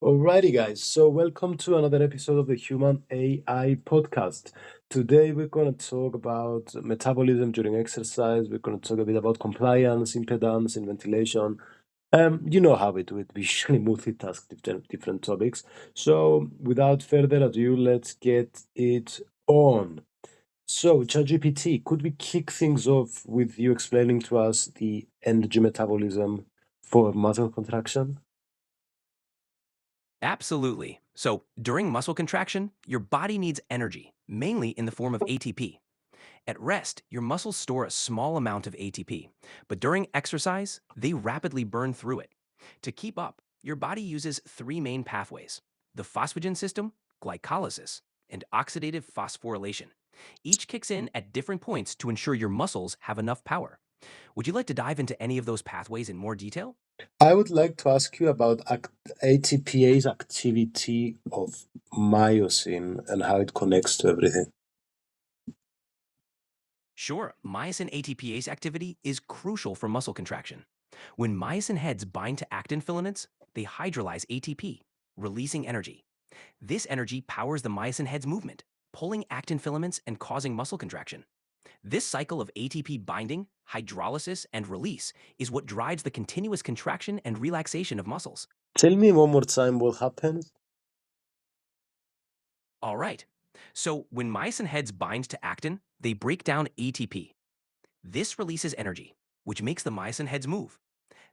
Alrighty, guys. So, welcome to another episode of the Human AI podcast. Today, we're going to talk about metabolism during exercise. We're going to talk a bit about compliance, impedance, and ventilation. You know how we do it. We usually multitask different topics. So, without further ado, let's get it on. So, ChatGPT, could we kick things off with you explaining to us the energy metabolism for muscle contraction? Absolutely. So, during muscle contraction, your body needs energy, mainly in the form of ATP. At rest, your muscles store a small amount of ATP, but during exercise, they rapidly burn through it. To keep up, your body uses three main pathways: the phosphagen system, glycolysis, and oxidative phosphorylation. Each kicks in at different points to ensure your muscles have enough power. Would you like to dive into any of those pathways in more detail? I would like to ask you about ATPase activity of myosin and how it connects to everything. Sure, myosin ATPase activity is crucial for muscle contraction. When myosin heads bind to actin filaments, they hydrolyze ATP, releasing energy. This energy powers the myosin head's movement, pulling actin filaments and causing muscle contraction. This cycle of ATP binding, hydrolysis, and release is what drives the continuous contraction and relaxation of muscles. Tell me one more time what happens. All right. So, when myosin heads bind to actin, they break down ATP. This releases energy, which makes the myosin heads move.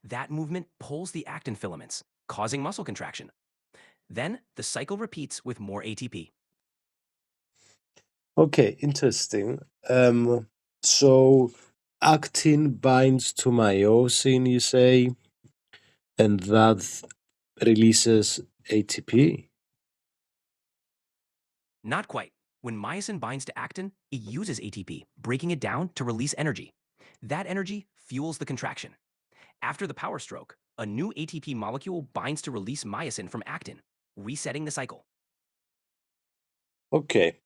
That movement pulls the actin filaments, causing muscle contraction. Then the cycle repeats with more ATP. Okay, interesting. So actin binds to myosin, you say, and that releases ATP. Not quite. When myosin binds to actin, it uses ATP, breaking it down to release energy. That energy fuels the contraction. After the power stroke, a new ATP molecule binds to release myosin from actin, resetting the cycle. Okay,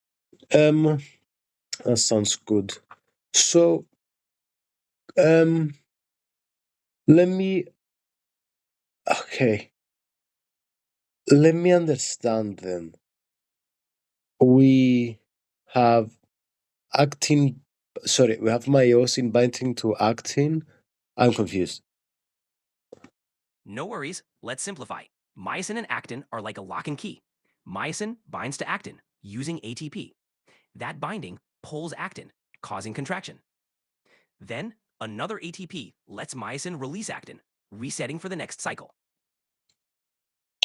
that sounds good. So, um, let me, okay, let me understand then. We have actin, sorry, we have myosin binding to actin. I'm confused. No worries, let's simplify. Myosin and actin are like a lock and key. Myosin binds to actin using ATP. That binding pulls actin, causing contraction. Then, another ATP lets myosin release actin, resetting for the next cycle.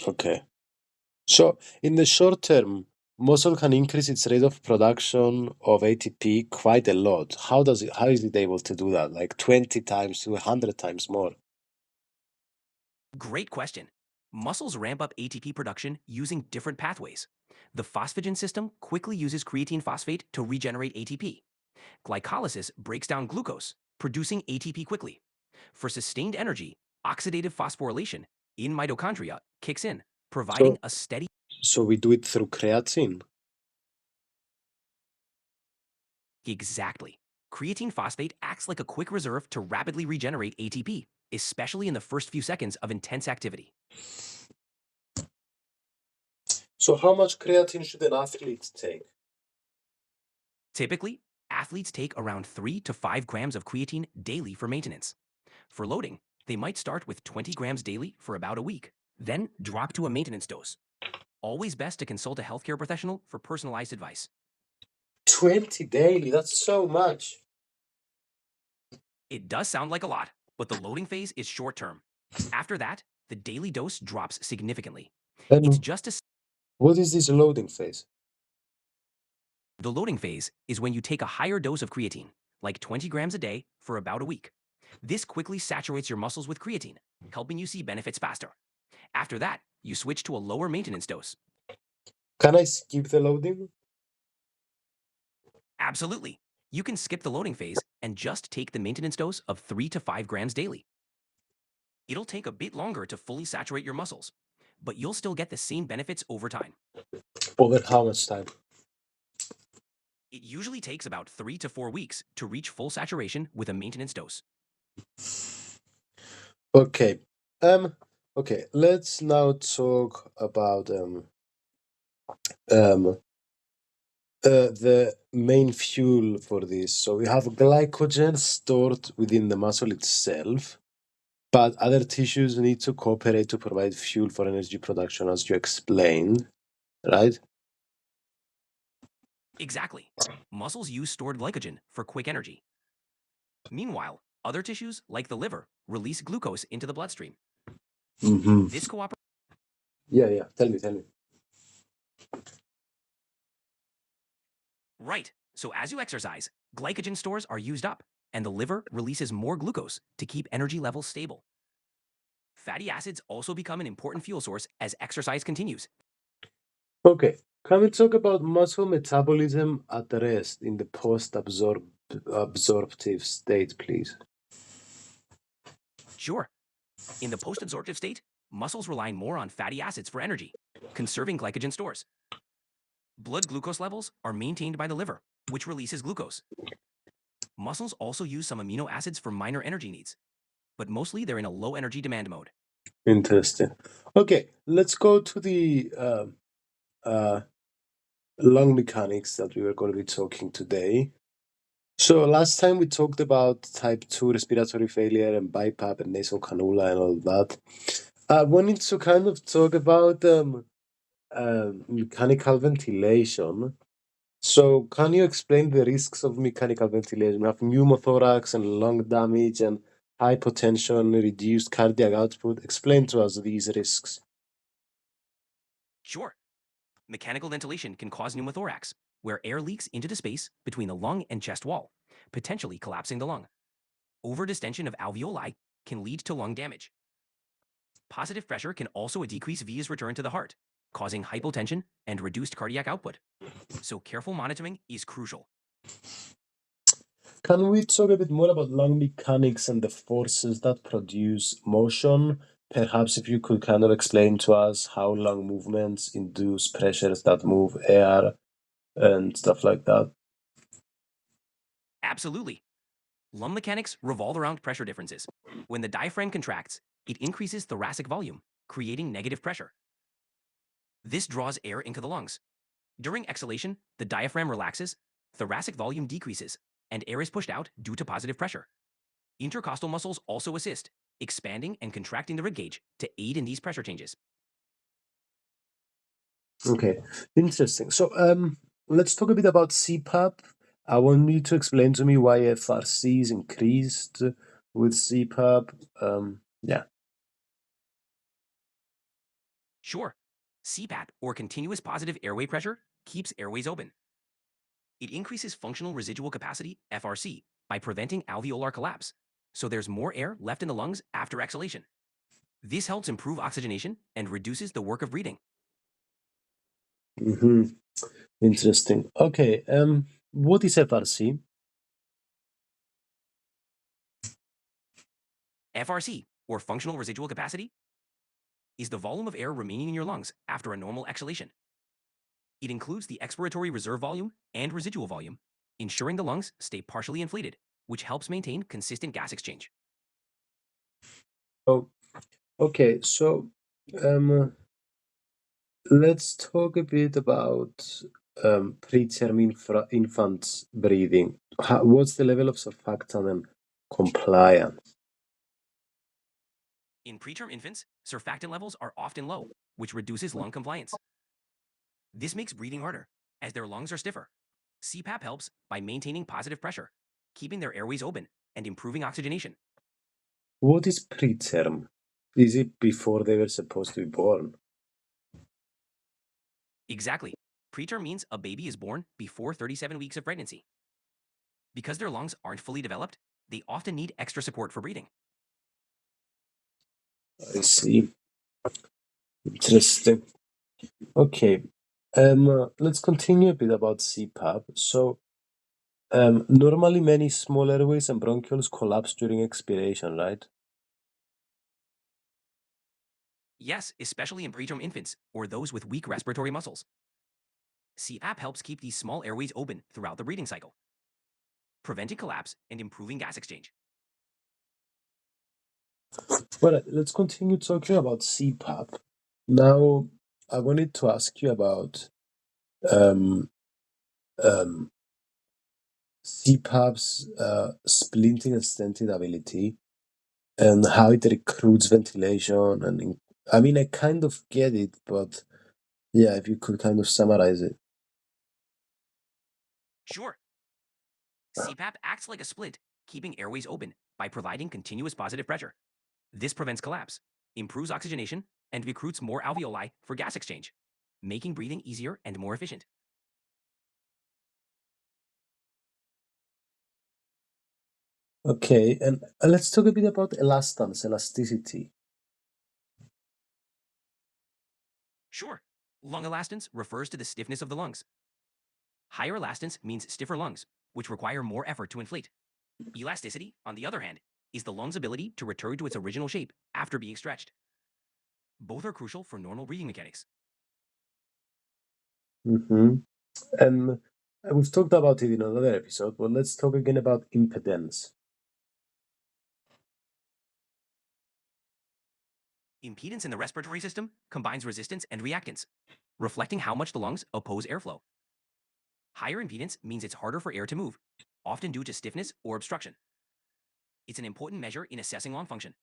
Okay. So, in the short term, muscle can increase its rate of production of ATP quite a lot. How is it able to do that? Like 20 times to 100 times more? Great question. Muscles ramp up ATP production using different pathways. The phosphagen system quickly uses creatine phosphate to regenerate ATP. Glycolysis breaks down glucose, producing ATP quickly. For sustained energy, oxidative phosphorylation in mitochondria kicks in, providing So, a steady. so we do it through creatine. Exactly. Creatine phosphate acts like a quick reserve to rapidly regenerate ATP, especially in the first few seconds of intense activity. So, how much creatine should an athlete take? Typically, athletes take around 3 to 5 grams of creatine daily for maintenance. For loading, they might start with 20 grams daily for about a week, then drop to a maintenance dose. Always best to consult a healthcare professional for personalized advice. 20 daily, that's so much. It does sound like a lot, but the loading phase is short term. After that, the daily dose drops significantly. It's And just a what is this loading phase? The loading phase is when you take a higher dose of creatine, like 20 grams a day, for about a week. This quickly saturates your muscles with creatine, helping you see benefits faster. After that, you switch to a lower maintenance dose. Can I skip the loading? Absolutely. You can skip the loading phase and just take the maintenance dose of 3 to 5 grams daily. It'll take a bit longer to fully saturate your muscles, but you'll still get the same benefits over time. Over how much time? It usually takes about 3 to 4 weeks to reach full saturation with a maintenance dose. Okay. Um, Okay, let's now talk about um, the main fuel for this. So we have glycogen stored within the muscle itself, but other tissues need to cooperate to provide fuel for energy production, as you explained, right? Exactly. Muscles use stored glycogen for quick energy. Meanwhile, other tissues, like the liver, release glucose into the bloodstream. Mm-hmm. This cooperation Yeah, yeah. Tell me. Right. So as you exercise, glycogen stores are used up, and the liver releases more glucose to keep energy levels stable. Fatty acids also become an important fuel source as exercise continues. Okay, can we talk about muscle metabolism at rest in the absorptive state, please? Sure, in the post-absorptive state, muscles rely more on fatty acids for energy, conserving glycogen stores. Blood glucose levels are maintained by the liver, which releases glucose. Muscles also use some amino acids for minor energy needs, but mostly they're in a low energy demand mode. Interesting. Okay, let's go to the uh, lung mechanics that we were going to be talking today. So last time we talked about type 2 respiratory failure and BiPAP and nasal cannula and all that. I wanted to kind of talk about mechanical ventilation. So can you explain the risks of mechanical ventilation? We have pneumothorax and lung damage and hypotension, reduced cardiac output. Explain to us these risks. Sure, mechanical ventilation can cause pneumothorax, where air leaks into the space between the lung and chest wall, potentially collapsing the lung. Overdistension of alveoli can lead to lung damage. Positive pressure can also decrease V's return to the heart, causing hypotension and reduced cardiac output. So careful monitoring is crucial. Can we talk a bit more about lung mechanics and the forces that produce motion? Perhaps if you could kind of explain to us how lung movements induce pressures that move air and stuff like that. Absolutely. Lung mechanics revolve around pressure differences. When the diaphragm contracts, it increases thoracic volume, creating negative pressure. This draws air into the lungs. During exhalation, the diaphragm relaxes, thoracic volume decreases, and air is pushed out due to positive pressure. Intercostal muscles also assist, expanding and contracting the rib cage to aid in these pressure changes. Okay, interesting. So let's talk a bit about CPAP. I want you to explain to me why FRC is increased with CPAP. Yeah. Sure, CPAP, or continuous positive airway pressure, keeps airways open. It increases functional residual capacity, FRC, by preventing alveolar collapse, so there's more air left in the lungs after exhalation. This helps improve oxygenation and reduces the work of breathing. Hmm. Interesting. Okay. What is FRC? FRC, or functional residual capacity, is the volume of air remaining in your lungs after a normal exhalation. It includes the expiratory reserve volume and residual volume, ensuring the lungs stay partially inflated, which helps maintain consistent gas exchange. Oh, okay. So let's talk a bit about preterm infants breathing. What's the level of surfactant and compliance? In preterm infants, surfactant levels are often low, which reduces lung compliance. This makes breathing harder, as their lungs are stiffer. CPAP helps by maintaining positive pressure, keeping their airways open, and improving oxygenation. What is preterm? Is it before they were supposed to be born? Exactly. Preterm means a baby is born before 37 weeks of pregnancy. Because their lungs aren't fully developed, they often need extra support for breathing. I see. Interesting. Okay. Let's continue a bit about CPAP. So, normally many small airways and bronchioles collapse during expiration, right? Yes, especially in preterm infants or those with weak respiratory muscles. CPAP helps keep these small airways open throughout the breathing cycle, preventing collapse and improving gas exchange. Well, let's continue talking about CPAP. Now, I wanted to ask you about um, um, CPAP's splinting and stenting ability and how it recruits ventilation. I mean, I kind of get it, but yeah, if you could kind of summarize it. Sure, CPAP acts like a splint, keeping airways open by providing continuous positive pressure. This prevents collapse, improves oxygenation, and recruits more alveoli for gas exchange, making breathing easier and more efficient. Okay, and let's talk a bit about elastance, elasticity. Sure, lung elastance refers to the stiffness of the lungs. Higher elastance means stiffer lungs, which require more effort to inflate. Elasticity, on the other hand, is the lung's ability to return to its original shape after being stretched. Both are crucial for normal breathing mechanics. Mm-hmm. And we've talked about it in another episode, but let's talk again about impedance. Impedance in the respiratory system combines resistance and reactance, reflecting how much the lungs oppose airflow. Higher impedance means it's harder for air to move, often due to stiffness or obstruction. It's an important measure in assessing lung function.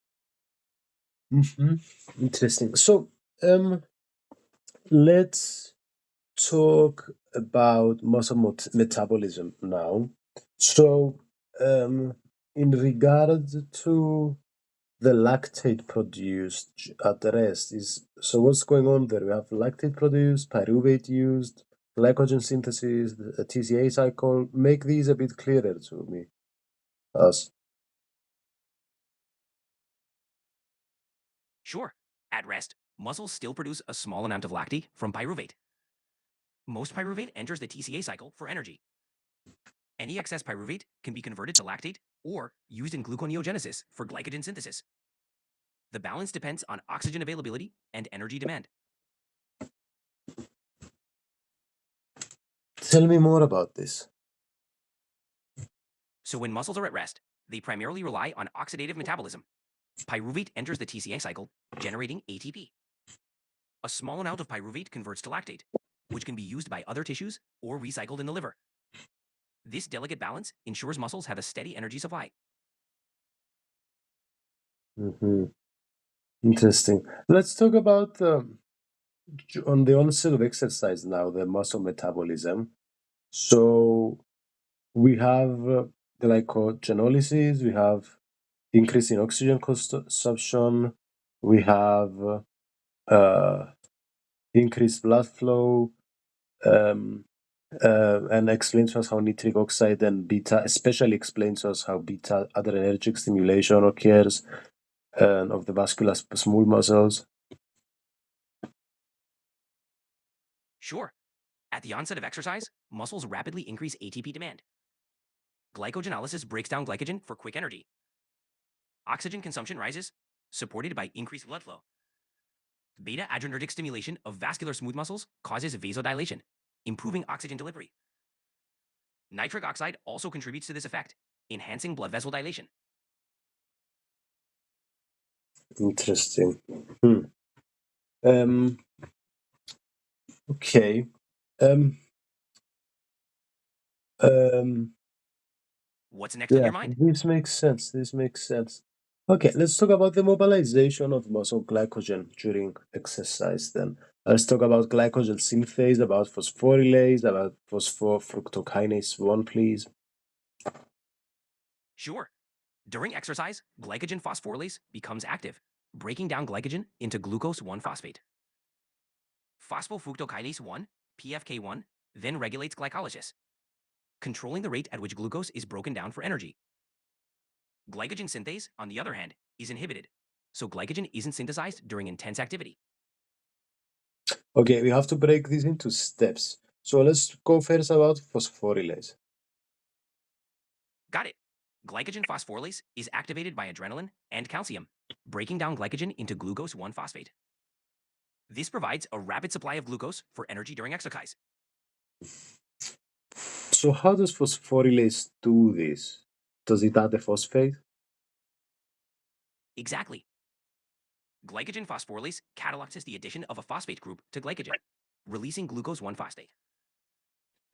Mm-hmm. Interesting. So, let's talk about muscle metabolism now. So, um, in regard to the lactate produced at the rest is so what's going on there? We have lactate produced, pyruvate used, glycogen synthesis, the TCA cycle. Make these a bit clearer to me. Us. Sure, at rest, muscles still produce a small amount of lactate from pyruvate. Most pyruvate enters the TCA cycle for energy. Any excess pyruvate can be converted to lactate or used in gluconeogenesis for glycogen synthesis. The balance depends on oxygen availability and energy demand. Tell me more about this. So when muscles are at rest, they primarily rely on oxidative metabolism. Pyruvate enters the TCA cycle, generating ATP. A small amount of pyruvate converts to lactate, which can be used by other tissues or recycled in the liver. This delicate balance ensures muscles have a steady energy supply. Hmm. Interesting. Let's talk about on the onset of exercise now, the muscle metabolism. So we have glycogenolysis, we have increase in oxygen consumption, we have uh, increased blood flow, um, and explains to us how nitric oxide and beta, especially explains to us how beta adrenergic stimulation occurs of the vascular smooth muscles. Sure, at the onset of exercise, muscles rapidly increase ATP demand. Glycogenolysis breaks down glycogen for quick energy. Oxygen consumption rises, supported by increased blood flow. Beta adrenergic stimulation of vascular smooth muscles causes vasodilation, improving oxygen delivery. Nitric oxide also contributes to this effect, enhancing blood vessel dilation. Interesting. Hmm. Um, okay. Um, um, What's next on yeah, your mind? this makes sense. This makes sense. Okay, let's talk about the mobilization of muscle glycogen during exercise then. Let's talk about glycogen synthase, about phosphorylase, about phosphofructokinase 1, please. Sure. During exercise, glycogen phosphorylase becomes active, breaking down glycogen into glucose 1 phosphate. Phosphofructokinase 1, PFK1, then regulates glycolysis, controlling the rate at which glucose is broken down for energy. Glycogen synthase, on the other hand, is inhibited, so glycogen isn't synthesized during intense activity. Okay, we have to break this into steps. So let's go first about phosphorylase. Got it. Glycogen phosphorylase is activated by adrenaline and calcium, breaking down glycogen into glucose 1 phosphate. This provides a rapid supply of glucose for energy during exercise. So how does phosphorylase do this? Does it add a phosphate? Exactly. Glycogen phosphorylase catalyzes the addition of a phosphate group to glycogen, releasing glucose 1 phosphate.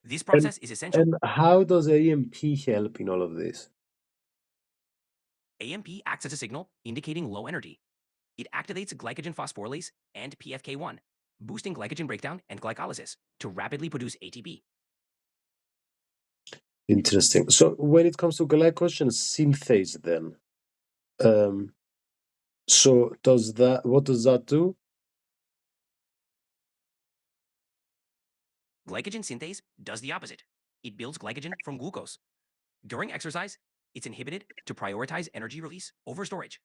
This And process is essential. and how does AMP help in all of this? AMP acts as a signal indicating low energy. It activates glycogen phosphorylase and PFK1, boosting glycogen breakdown and glycolysis to rapidly produce ATP. Interesting. So when it comes to glycogen synthase, then, um, so does that what does that do? Glycogen synthase does the opposite. It builds glycogen from glucose. During exercise, it's inhibited to prioritize energy release over storage.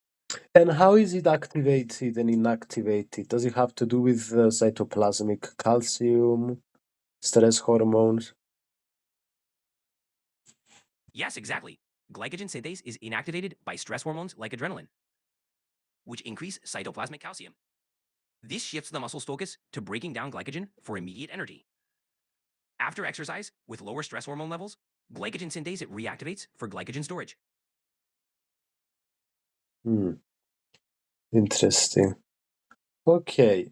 And how is it activated and inactivated? Does it have to do with cytoplasmic calcium, stress hormones? Yes, exactly. Glycogen synthase is inactivated by stress hormones like adrenaline, which increase cytoplasmic calcium. This shifts the muscle's focus to breaking down glycogen for immediate energy. After exercise, with lower stress hormone levels, glycogen synthase reactivates for glycogen storage. Hmm, interesting. Okay,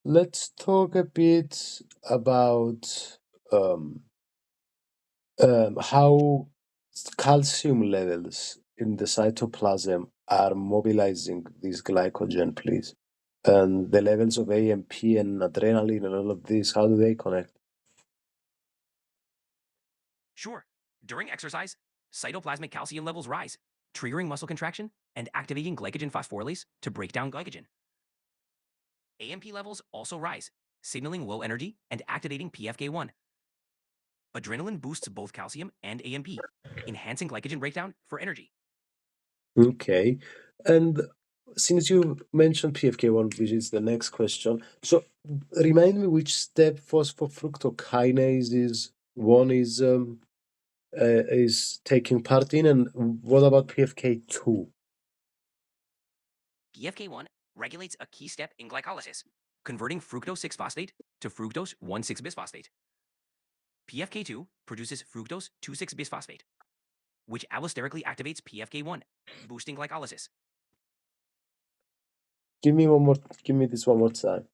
let's talk a bit about um, how calcium levels in the cytoplasm are mobilizing this glycogen, please. And the levels of AMP and adrenaline and all of this, how do they connect? Sure, during exercise, cytoplasmic calcium levels rise, triggering muscle contraction and activating glycogen phosphorylase to break down glycogen. AMP levels also rise, signaling low energy and activating PFK1. Adrenaline boosts both calcium and AMP, enhancing glycogen breakdown for energy. Okay. And since you mentioned PFK1, which is the next question, so remind me which step phosphofructokinase is taking part in, and what about PFK2? PFK1 regulates a key step in glycolysis, converting fructose 6 phosphate to fructose 1,6 bisphosphate. PFK2 produces fructose 2,6 bisphosphate, which allosterically activates PFK1, boosting glycolysis. Give me this one more time.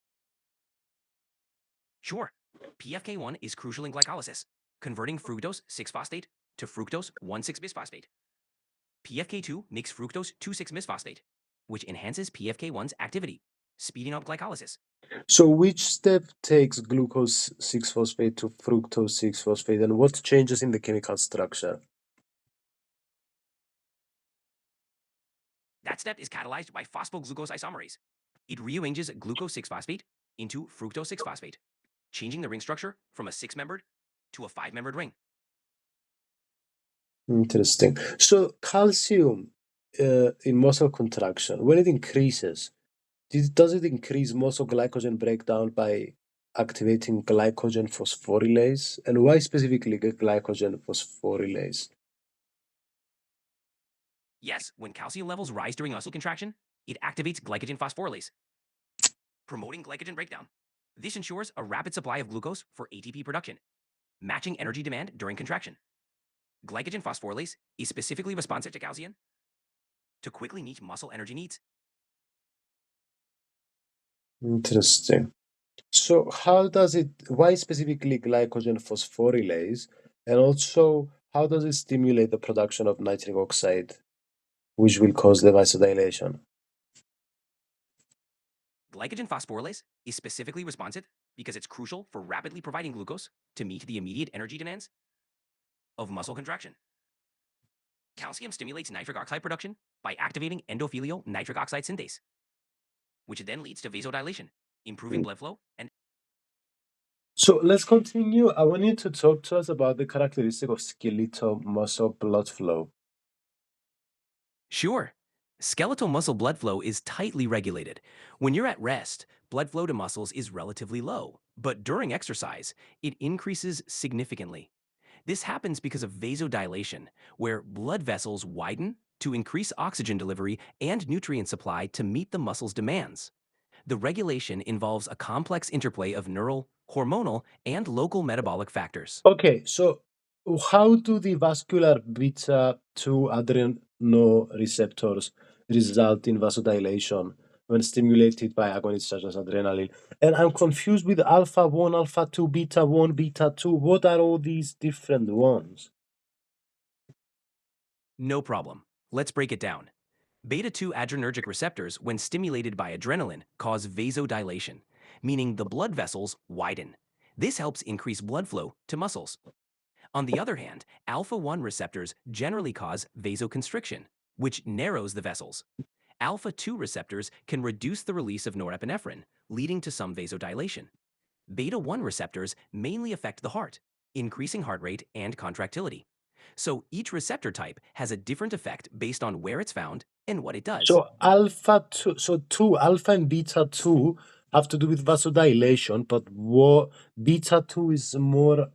Sure, PFK1 is crucial in glycolysis, converting fructose 6 phosphate to fructose 1,6 bisphosphate. PFK2 makes fructose 2,6 bisphosphate, which enhances PFK1's activity, speeding up glycolysis. So which step takes glucose 6 phosphate to fructose 6 phosphate, and what changes in the chemical structure? That step is catalyzed by phosphoglucose isomerase. It rearranges glucose 6 phosphate into fructose 6 phosphate, changing the ring structure from a 6-membered to a 5-membered ring. Interesting. So calcium in muscle contraction, when it increases, does it increase muscle glycogen breakdown by activating glycogen phosphorylase? And why specifically glycogen phosphorylase? Yes, when calcium levels rise during muscle contraction, it activates glycogen phosphorylase, promoting glycogen breakdown. This ensures a rapid supply of glucose for ATP production, matching energy demand during contraction. Glycogen phosphorylase is specifically responsive to calcium to quickly meet muscle energy needs. Interesting. So why specifically glycogen phosphorylase? And also, how does it stimulate the production of nitric oxide, which will cause the vasodilation? Glycogen phosphorylase is specifically responsive because it's crucial for rapidly providing glucose to meet the immediate energy demands of muscle contraction. Calcium stimulates nitric oxide production by activating endothelial nitric oxide synthase, which then leads to vasodilation, improving blood flow and So let's continue. I want you to talk to us about the characteristic of skeletal muscle blood flow. Sure. Skeletal muscle blood flow is tightly regulated. When you're at rest, blood flow to muscles is relatively low, but during exercise, it increases significantly. This happens because of vasodilation, where blood vessels widen to increase oxygen delivery and nutrient supply to meet the muscle's demands. The regulation involves a complex interplay of neural, hormonal, and local metabolic factors. Okay, so how do the vascular beta 2 adrenoreceptors result in vasodilation when stimulated by agonists such as adrenaline. And I'm confused with alpha 1, alpha 2, beta 1, beta 2. What are all these different ones? No problem. Let's break it down. Beta 2 adrenergic receptors, when stimulated by adrenaline, cause vasodilation, meaning the blood vessels widen. This helps increase blood flow to muscles. On the other hand, alpha 1 receptors generally cause vasoconstriction, which narrows the vessels. Alpha 2 receptors can reduce the release of norepinephrine, leading to some vasodilation. Beta 1 receptors mainly affect the heart, increasing heart rate and contractility. So each receptor type has a different effect based on where it's found and what it does. So alpha 2, so 2, alpha and beta 2 have to do with vasodilation, but what beta 2 is more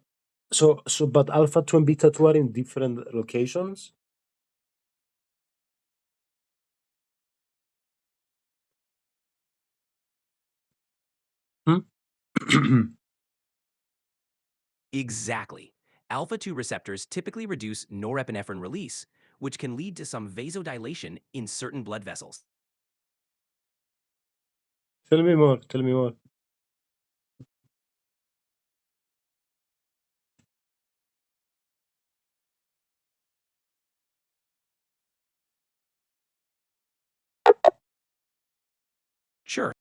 but alpha 2 and beta 2 are in different locations? Hmm? Exactly. Alpha 2 receptors typically reduce norepinephrine release, which can lead to some vasodilation in certain blood vessels. Tell me more, tell me more. Sure,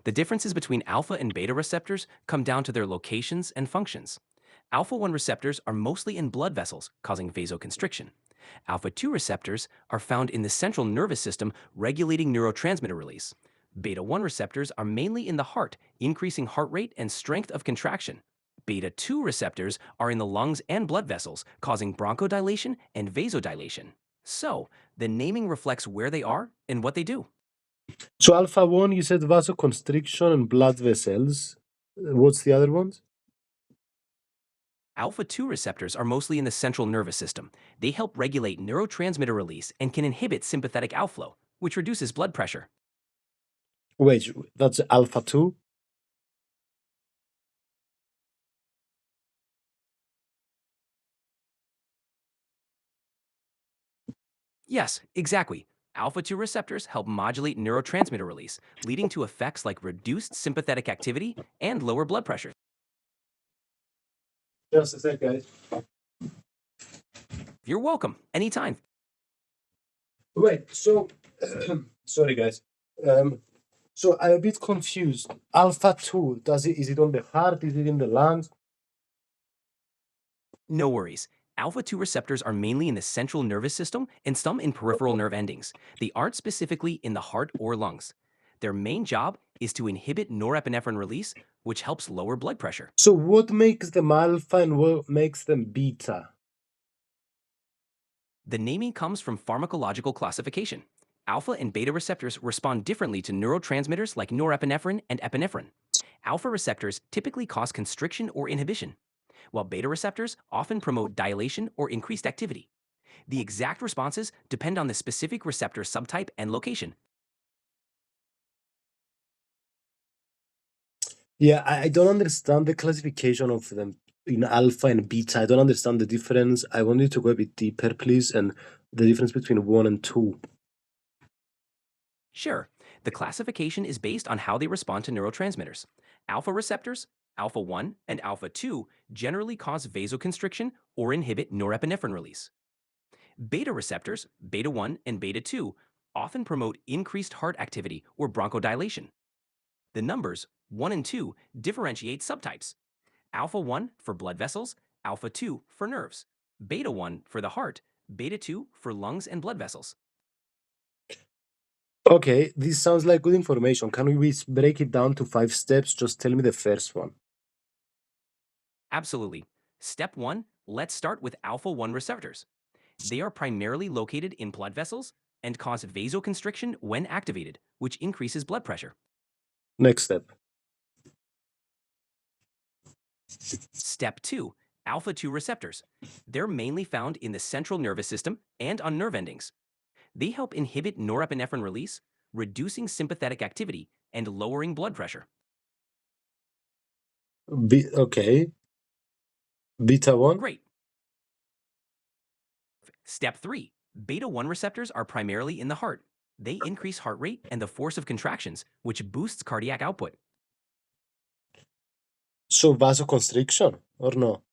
the differences between alpha and beta receptors come down to their locations and functions. Alpha 1 receptors are mostly in blood vessels, causing vasoconstriction. Alpha 2 receptors are found in the central nervous system, regulating neurotransmitter release. Beta 1 receptors are mainly in the heart, increasing heart rate and strength of contraction. Beta 2 receptors are in the lungs and blood vessels, causing bronchodilation and vasodilation. So, the naming reflects where they are and what they do. So alpha 1, you said vasoconstriction and blood vessels. What's the other ones? Alpha 2 receptors are mostly in the central nervous system. They help regulate neurotransmitter release and can inhibit sympathetic outflow, which reduces blood pressure. Wait, that's alpha 2? Yes, exactly. Alpha 2 receptors help modulate neurotransmitter release, leading to effects like reduced sympathetic activity and lower blood pressure. Just a sec, guys. You're welcome, anytime. Wait, so sorry, guys. Um, so I'm a bit confused. Alpha 2, is it on the heart? Is it in the lungs? No worries. Alpha 2 receptors are mainly in the central nervous system and some in peripheral nerve endings. They aren't specifically in the heart or lungs. Their main job is to inhibit norepinephrine release, which helps lower blood pressure. So what makes them alpha and what makes them beta? The naming comes from pharmacological classification. Alpha and beta receptors respond differently to neurotransmitters like norepinephrine and epinephrine. Alpha receptors typically cause constriction or inhibition, while beta receptors often promote dilation or increased activity. The exact responses depend on the specific receptor subtype and location. Yeah, I don't understand the classification of them in alpha and beta. I don't understand the difference. I want you to go a bit deeper, please, and the difference between 1 and 2. Sure, the classification is based on how they respond to neurotransmitters. Alpha receptors, alpha 1 and alpha 2, generally cause vasoconstriction or inhibit norepinephrine release. Beta receptors, beta 1 and beta 2, often promote increased heart activity or bronchodilation. The numbers 1 and 2 differentiate subtypes. Alpha 1 for blood vessels, alpha 2 for nerves, beta 1 for the heart, beta 2 for lungs and blood vessels. Okay, this sounds like good information. Can we break it down to 5 steps? Just tell me the first one. Absolutely. Step 1, let's start with alpha 1 receptors. They are primarily located in blood vessels and cause vasoconstriction when activated, which increases blood pressure. Next step. Step 2, alpha 2 receptors. They're mainly found in the central nervous system and on nerve endings. They help inhibit norepinephrine release, reducing sympathetic activity and lowering blood pressure. Okay. Beta 1? Great. Step 3, beta 1 receptors are primarily in the heart. They increase heart rate and the force of contractions, which boosts cardiac output. So vasoconstriction or no?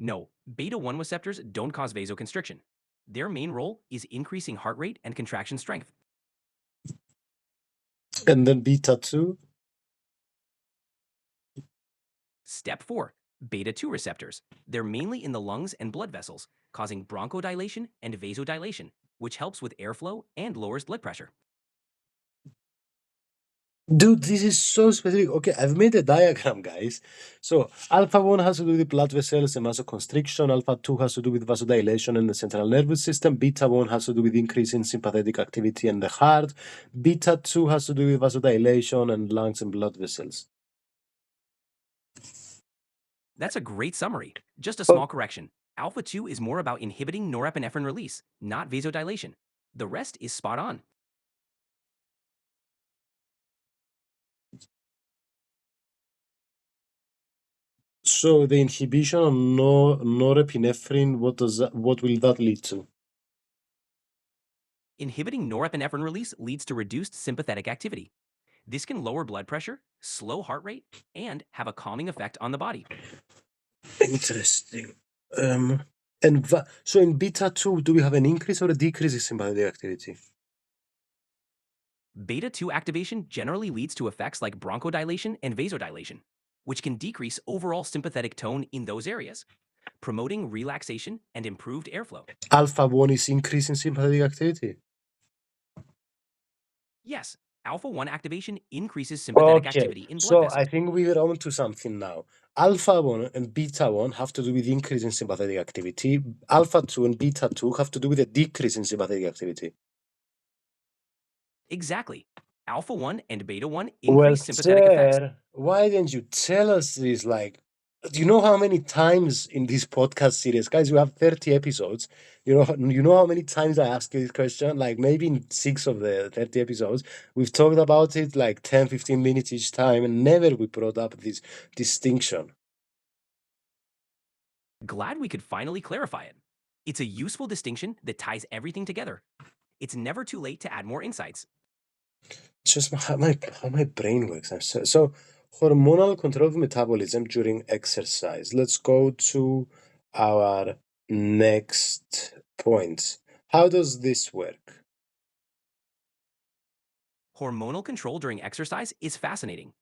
No, beta 1 receptors don't cause vasoconstriction. Their main role is increasing heart rate and contraction strength. And then beta 2? Step 4, beta 2 receptors. They're mainly in the lungs and blood vessels, causing bronchodilation and vasodilation, which helps with airflow and lowers blood pressure. Dude, this is so specific. Okay, I've made a diagram, guys. So alpha 1 has to do with blood vessels and vasoconstriction. Alpha 2 has to do with vasodilation in the central nervous system. Beta 1 has to do with increase in sympathetic activity in the heart. Beta 2 has to do with vasodilation and lungs and blood vessels. That's a great summary. Just a Oh, small correction. Alpha 2 is more about inhibiting norepinephrine release, not vasodilation. The rest is spot on. so the inhibition of norepinephrine, what will that lead to? Inhibiting norepinephrine release leads to reduced sympathetic activity. This can lower blood pressure, slow heart rate, and have a calming effect on the body. Interesting. So in beta 2, do we have an increase or a decrease in sympathetic activity? Beta 2 activation generally leads to effects like bronchodilation and vasodilation, which can decrease overall sympathetic tone in those areas, promoting relaxation and improved airflow. Alpha 1 is increasing sympathetic activity. Yes, alpha 1 activation increases sympathetic Okay, activity in blood so vessels. I think we are on to something now. Alpha 1 and beta 1 have to do with increase in sympathetic activity. Alpha 2 and beta 2 have to do with a decrease in sympathetic activity. Exactly. Alpha 1 and beta 1 Well, increase sympathetic effects. sir, why didn't you tell us this? Like, do you know how many times in this podcast series, guys, we have 30 episodes. You know how many times I ask you this question? Like, maybe in 6 of the 30 episodes, we've talked about it like 10, 15 minutes each time, and never we brought up this distinction. Glad we could finally clarify it. It's a useful distinction that ties everything together. It's never too late to add more insights. It's just how my brain works. So hormonal control of metabolism during exercise. Let's go to our next point. How does this work? Hormonal control during exercise is fascinating.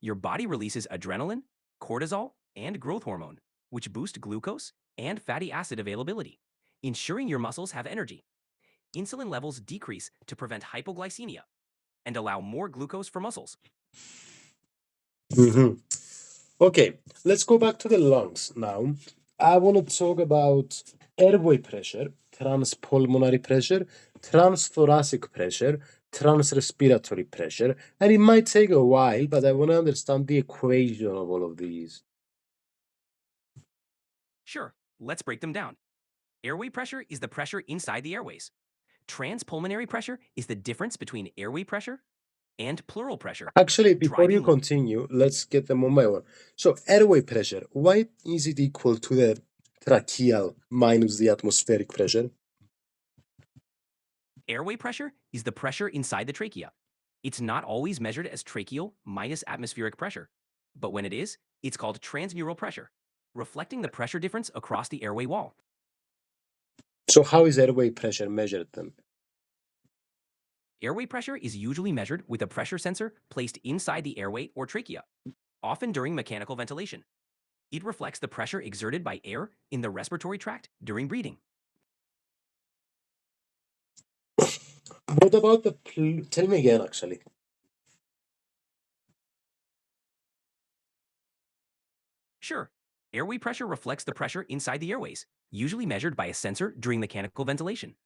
Your body releases adrenaline, cortisol, and growth hormone, which boost glucose and fatty acid availability, ensuring your muscles have energy. Insulin levels decrease to prevent hypoglycemia and allow more glucose for muscles. Mhm. Okay, let's go back to the lungs now. I want to talk about airway pressure, transpulmonary pressure, transthoracic pressure, transrespiratory pressure, and it might take a while, but I want to understand the equation of all of these. Sure, let's break them down. Airway pressure is the pressure inside the airways. Transpulmonary pressure is the difference between airway pressure and pleural pressure, Actually, before you driving continue, let's get them one by one. So, airway pressure, why is it equal to the tracheal minus the atmospheric pressure? airway pressure is the pressure inside the trachea. It's not always measured as tracheal minus atmospheric pressure, but when it is, it's called transmural pressure, reflecting the pressure difference across the airway wall. So, how is airway pressure measured then? Airway pressure is usually measured with a pressure sensor placed inside the airway or trachea, often during mechanical ventilation. It reflects the pressure exerted by air in the respiratory tract during breathing. What about tell me again, actually. Sure, airway pressure reflects the pressure inside the airways, usually measured by a sensor during mechanical ventilation.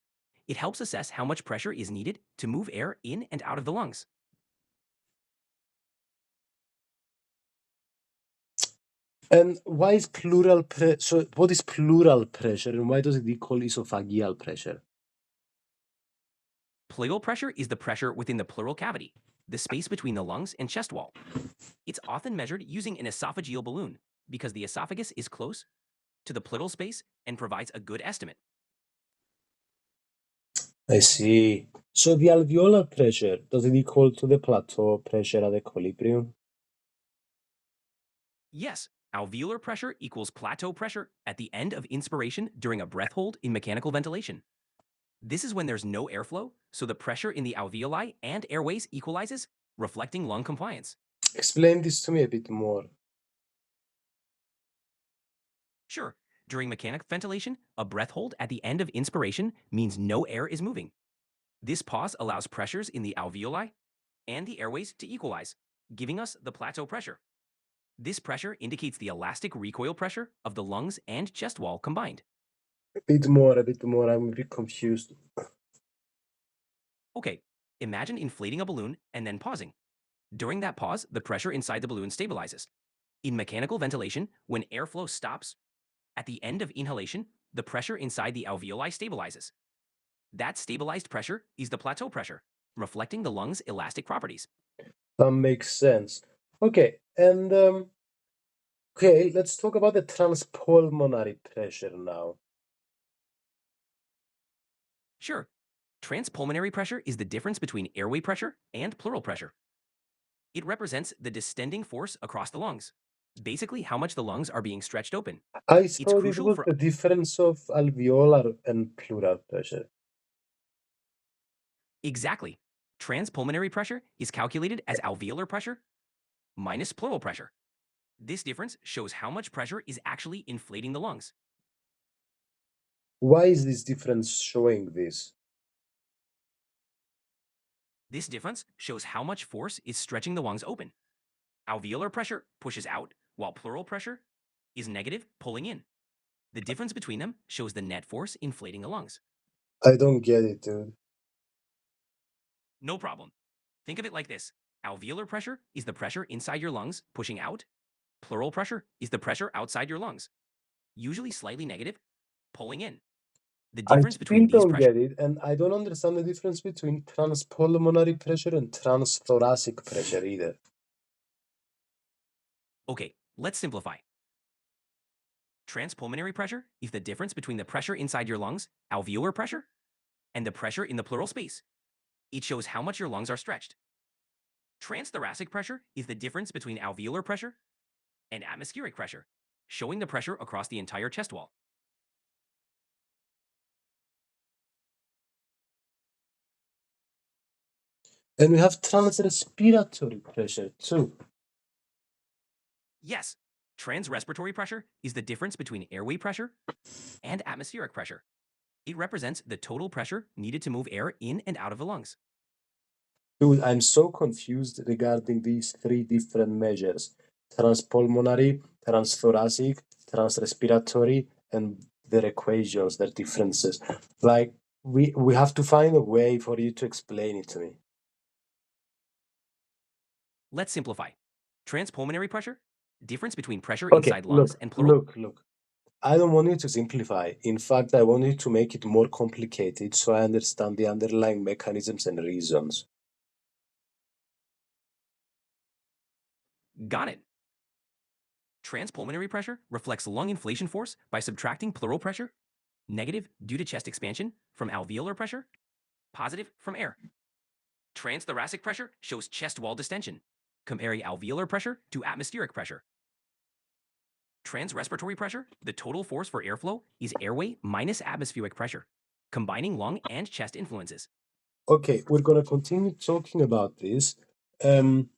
It helps assess how much pressure is needed to move air in and out of the lungs. And why is so what is pleural pressure and why does it equal esophageal pressure? Pleural pressure is the pressure within the pleural cavity, the space between the lungs and chest wall. It's often measured using an esophageal balloon because the esophagus is close to the pleural space and provides a good estimate. I see. So the alveolar pressure, does it equal to the plateau pressure at equilibrium? Yes, alveolar pressure equals plateau pressure at the end of inspiration during a breath hold in mechanical ventilation. This is when there's no airflow, so the pressure in the alveoli and airways equalizes, reflecting lung compliance. Explain this to me a bit more. Sure, during mechanical ventilation, a breath hold at the end of inspiration means no air is moving. This pause allows pressures in the alveoli and the airways to equalize, giving us the plateau pressure. This pressure indicates the elastic recoil pressure of the lungs and chest wall combined. A bit more. I'm a bit confused. Okay, imagine inflating a balloon and then pausing. During that pause, the pressure inside the balloon stabilizes. In mechanical ventilation, when airflow stops, at the end of inhalation, the pressure inside the alveoli stabilizes. That stabilized pressure is the plateau pressure, reflecting the lung's elastic properties. That makes sense. Okay, and okay, let's talk about the transpulmonary pressure now. Sure, transpulmonary pressure is the difference between airway pressure and pleural pressure. It represents the distending force across the lungs, basically how much the lungs are being stretched open. I It's thought it crucial was for the difference of alveolar and pleural pressure. exactly. Transpulmonary pressure is calculated as alveolar pressure minus pleural pressure. This difference shows how much pressure is actually inflating the lungs. Why is this difference showing this? This difference shows how much force is stretching the lungs open. Alveolar pressure pushes out, while pleural pressure is negative, pulling in. The difference between them shows the net force inflating the lungs. I don't get it, dude. No problem. Think of it like this. Alveolar pressure is the pressure inside your lungs pushing out. Pleural pressure is the pressure outside your lungs, usually slightly negative, pulling in. The I difference still between these don't pressures. get it, and I don't understand the difference between transpulmonary pressure and transthoracic pressure either. Okay, let's simplify. Transpulmonary pressure is the difference between the pressure inside your lungs, alveolar pressure, and the pressure in the pleural space. It shows how much your lungs are stretched. Transthoracic pressure is the difference between alveolar pressure and atmospheric pressure, showing the pressure across the entire chest wall. And we have transrespiratory pressure too. Yes, transrespiratory pressure is the difference between airway pressure and atmospheric pressure. It represents the total pressure needed to move air in and out of the lungs. Dude, I'm so confused regarding these three different measures: transpulmonary, transthoracic, transrespiratory, and their equations, their differences. Like, we have to find a way for you to explain it to me. Let's simplify. Transpulmonary pressure, difference between pressure Okay, inside lungs and pleural. look. I don't want you to simplify. In fact, I want you to make it more complicated so I understand the underlying mechanisms and reasons. Got it. Transpulmonary pressure reflects lung inflation force by subtracting pleural pressure, negative due to chest expansion, from alveolar pressure, positive from air. Transthoracic pressure shows chest wall distension, comparing alveolar pressure to atmospheric pressure. Transrespiratory pressure, the total force for airflow, is airway minus atmospheric pressure, combining lung and chest influences. Okay, we're gonna continue talking about this. Um,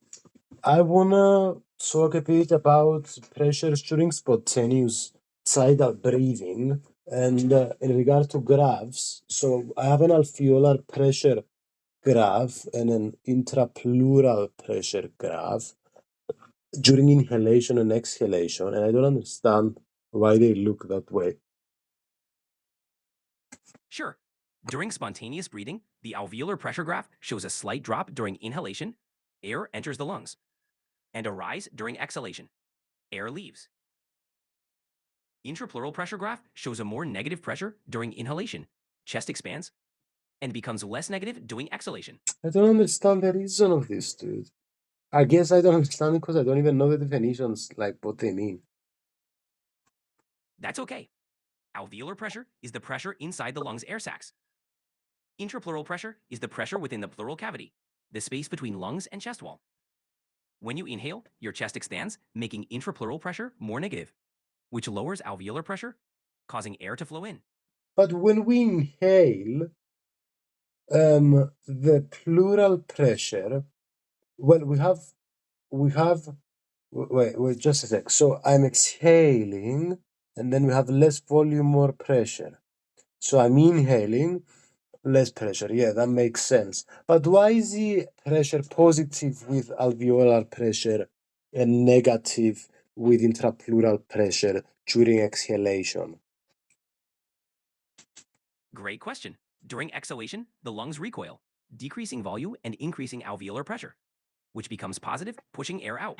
I wanna talk a bit about pressures during spontaneous tidal breathing, and in regard to graphs. So I have an alveolar pressure graph and an intrapleural pressure graph during inhalation and exhalation, and I don't understand why they look that way. Sure, during spontaneous breathing, the alveolar pressure graph shows a slight drop during inhalation, air enters the lungs, and a rise during exhalation, air leaves. Intrapleural pressure graph shows a more negative pressure during inhalation, chest expands, and becomes less negative during exhalation. I don't understand the reason of this, dude. I guess I don't understand it because I don't even know the definitions, like what they mean. That's okay. Alveolar pressure is the pressure inside the lungs' air sacs. Intrapleural pressure is the pressure within the pleural cavity, the space between lungs and chest wall. When you inhale, your chest expands, making intrapleural pressure more negative, which lowers alveolar pressure, causing air to flow in. But when we inhale, the pleural pressure, well, we have wait, just a sec. So I'm exhaling, and then we have less volume, more pressure. So I'm inhaling, less pressure. Yeah, that makes sense. But why is the pressure positive with alveolar pressure and negative with intrapleural pressure during exhalation? Great question. During exhalation, the lungs recoil, decreasing volume and increasing alveolar pressure, which becomes positive, pushing air out.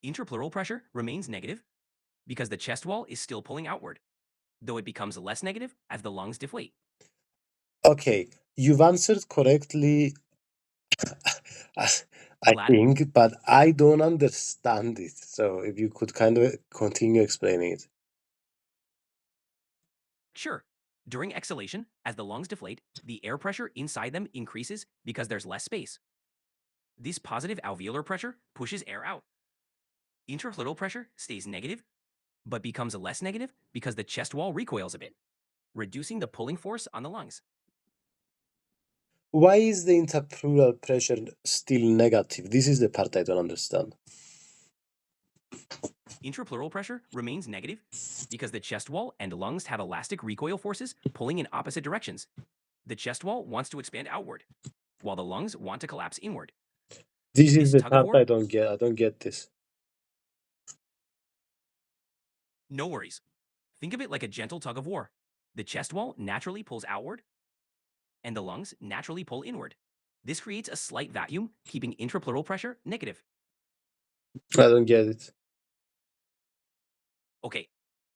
Intrapleural pressure remains negative because the chest wall is still pulling outward, though it becomes less negative as the lungs deflate. Okay, you've answered correctly, I I Glad? think, but I don't understand it. So if you could kind of continue explaining it. Sure. During exhalation, as the lungs deflate, the air pressure inside them increases because there's less space. This positive alveolar pressure pushes air out. Intrapleural pressure stays negative, but becomes less negative because the chest wall recoils a bit, reducing the pulling force on the lungs. Why is the interpleural pressure still negative? This is the part I don't understand. Intrapleural pressure remains negative because the chest wall and lungs have elastic recoil forces pulling in opposite directions. The chest wall wants to expand outward, while the lungs want to collapse inward. This is This the tug of part war? I don't get. I don't get this. No worries. Think of it like a gentle tug of war. The chest wall naturally pulls outward, and the lungs naturally pull inward. This creates a slight vacuum, keeping intrapleural pressure negative. I don't get it. Okay,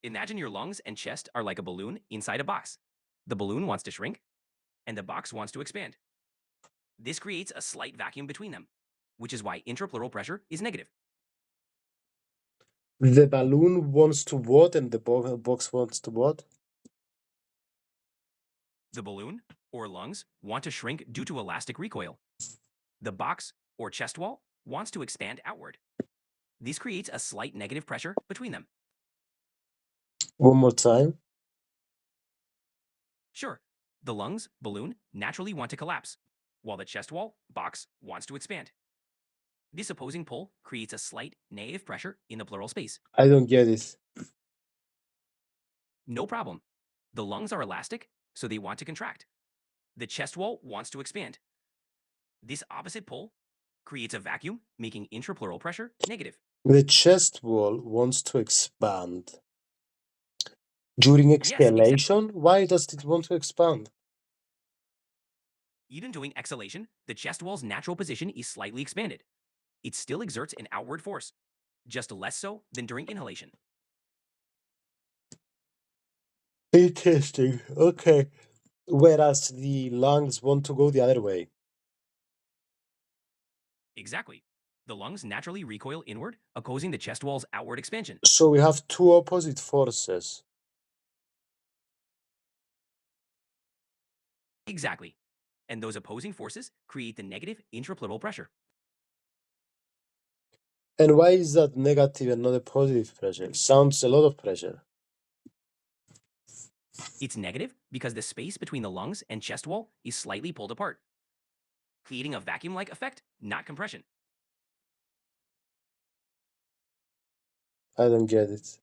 imagine your lungs and chest are like a balloon inside a box. The balloon wants to shrink, and the box wants to expand. This creates a slight vacuum between them, which is why intrapleural pressure is negative. The balloon wants to what, and the box wants to what? The balloon, or lungs, want to shrink due to elastic recoil. The box, or chest wall, wants to expand outward. This creates a slight negative pressure between them. One more time. Sure, the lungs, balloon, naturally want to collapse, while the chest wall, box, wants to expand. This opposing pull creates a slight negative pressure in the pleural space. I don't get it. No problem. The lungs are elastic, so they want to contract. The chest wall wants to expand. This opposite pull creates a vacuum, making intrapleural pressure negative. The chest wall wants to expand. During Yes, exactly. exhalation, why does it want to expand? Even during exhalation, the chest wall's natural position is slightly expanded. It still exerts an outward force, just less so than during inhalation. Interesting. Okay. Whereas the lungs want to go the other way. Exactly. The lungs naturally recoil inward, opposing the chest wall's outward expansion. So we have two opposite forces. Exactly. And those opposing forces create the negative intrapleural pressure. And why is that negative and not a positive pressure? Sounds a lot of pressure. It's negative because the space between the lungs and chest wall is slightly pulled apart, creating a vacuum-like effect, not compression. I don't get it.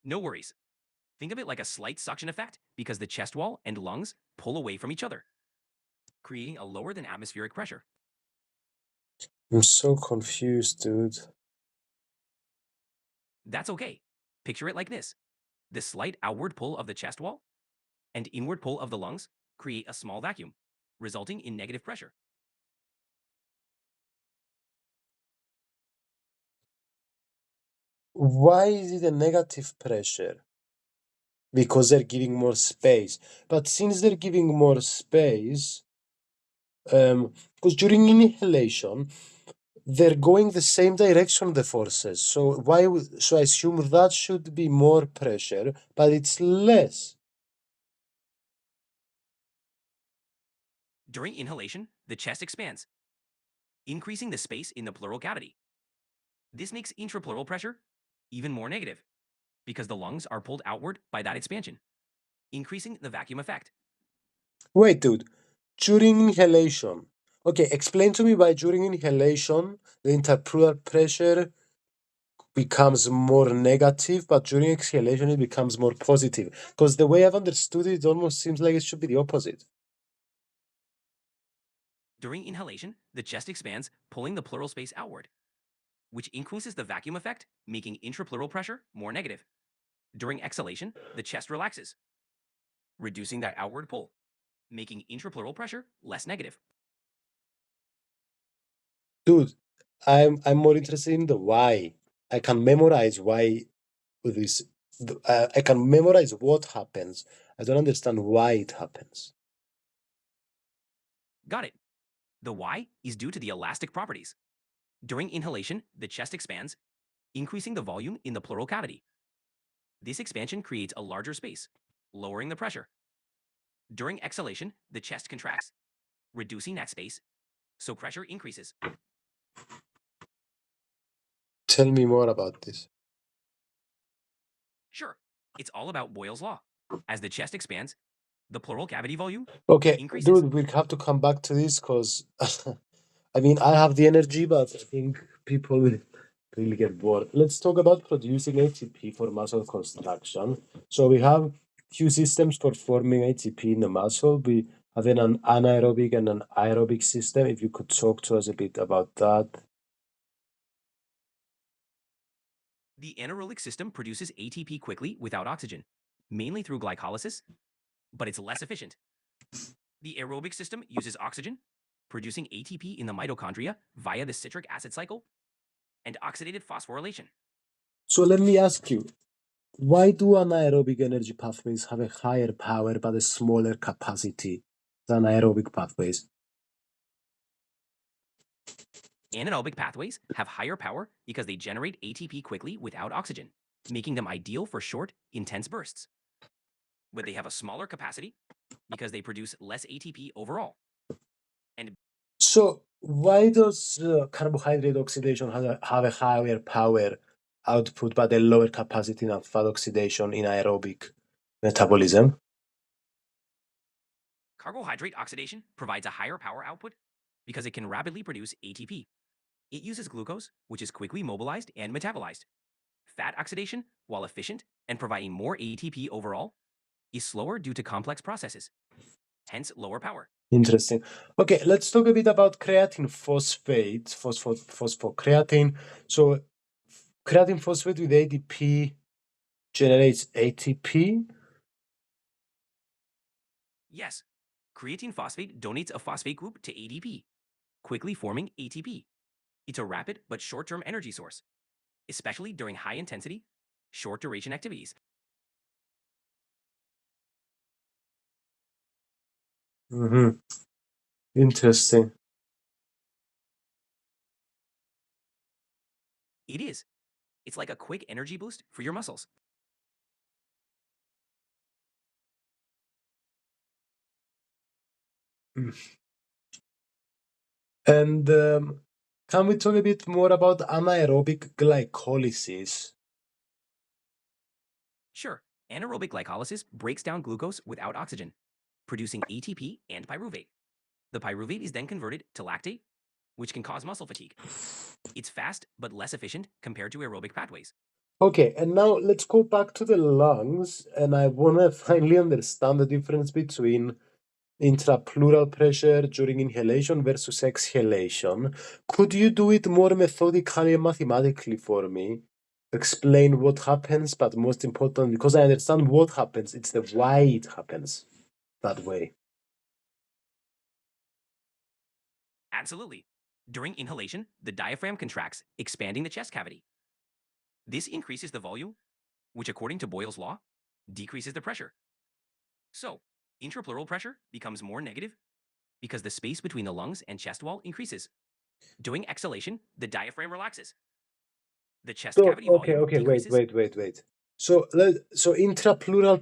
No worries. Think of it like a slight suction effect because the chest wall and lungs pull away from each other, creating a lower than atmospheric pressure. I'm so confused, dude. That's okay. Picture it like this. The slight outward pull of the chest wall and inward pull of the lungs create a small vacuum, resulting in negative pressure. Why is it a negative pressure? Because they're giving more space. But since they're giving more space, because during inhalation, they're going the same direction, the forces. So so I assume that should be more pressure, but it's less. During inhalation, the chest expands, increasing the space in the pleural cavity. This makes intrapleural pressure even more negative because the lungs are pulled outward by that expansion, increasing the vacuum effect. Wait, dude. During inhalation. Okay, explain to me why during inhalation the interpleural pressure becomes more negative, but during exhalation it becomes more positive. Because the way I've understood it, it almost seems like it should be the opposite. During inhalation, the chest expands, pulling the pleural space outward, which increases the vacuum effect, making intrapleural pressure more negative. During exhalation, the chest relaxes, reducing that outward pull, making intrapleural pressure less negative. Dude, I'm more interested in the why. I can memorize why this. I can memorize what happens. I don't understand why it happens. Got it. The why is due to the elastic properties. During inhalation, the chest expands, increasing the volume in the pleural cavity. This expansion creates a larger space, lowering the pressure. During exhalation, the chest contracts, reducing that space, so pressure increases. Tell me more about this. Sure, it's all about Boyle's law. As the chest expands, the pleural cavity volume Okay, increases. dude, we have to come back to this because I mean, I have the energy, but I think people will really get bored. Let's talk about producing ATP for muscle construction. So we have few systems for forming ATP in the muscle. We have an anaerobic and an aerobic system. If you could talk to us a bit about that. The anaerobic system produces ATP quickly without oxygen, mainly through glycolysis, but it's less efficient. The aerobic system uses oxygen, producing ATP in the mitochondria via the citric acid cycle and oxidative phosphorylation. So let me ask you, why do anaerobic energy pathways have a higher power but a smaller capacity than aerobic pathways? Anaerobic pathways have higher power because they generate ATP quickly without oxygen, making them ideal for short, intense bursts. But they have a smaller capacity because they produce less ATP overall. So why does carbohydrate oxidation have a higher power output but a lower capacity than fat oxidation in aerobic metabolism? Carbohydrate oxidation provides a higher power output because it can rapidly produce ATP. It uses glucose, which is quickly mobilized and metabolized. Fat oxidation, while efficient and providing more ATP overall, is slower due to complex processes, hence lower power. Interesting. Okay, let's talk a bit about creatine phosphate, phosphocreatine. So creatine phosphate with ADP generates ATP. Yes, creatine phosphate donates a phosphate group to ADP, quickly forming ATP. It's a rapid but short-term energy source, especially during high-intensity, short-duration activities. Mm-hmm. Interesting. It is. It's like a quick energy boost for your muscles. Mm. And can we talk a bit more about anaerobic glycolysis? Sure, anaerobic glycolysis breaks down glucose without oxygen, producing ATP and pyruvate. The pyruvate is then converted to lactate, which can cause muscle fatigue. It's fast but less efficient compared to aerobic pathways. Okay, and now let's go back to the lungs, and I want to finally understand the difference between intrapleural pressure during inhalation versus exhalation. Could you do it more methodically and mathematically for me? Explain what happens, but most important, because I understand what happens, it's the why it happens that way. Absolutely. During inhalation, the diaphragm contracts, expanding the chest cavity. This increases the volume, which, according to Boyle's law, decreases the pressure. So, intrapleural pressure becomes more negative because the space between the lungs and chest wall increases. During exhalation, the diaphragm relaxes. The chest So, cavity okay, volume okay, decreases. wait. So intrapleural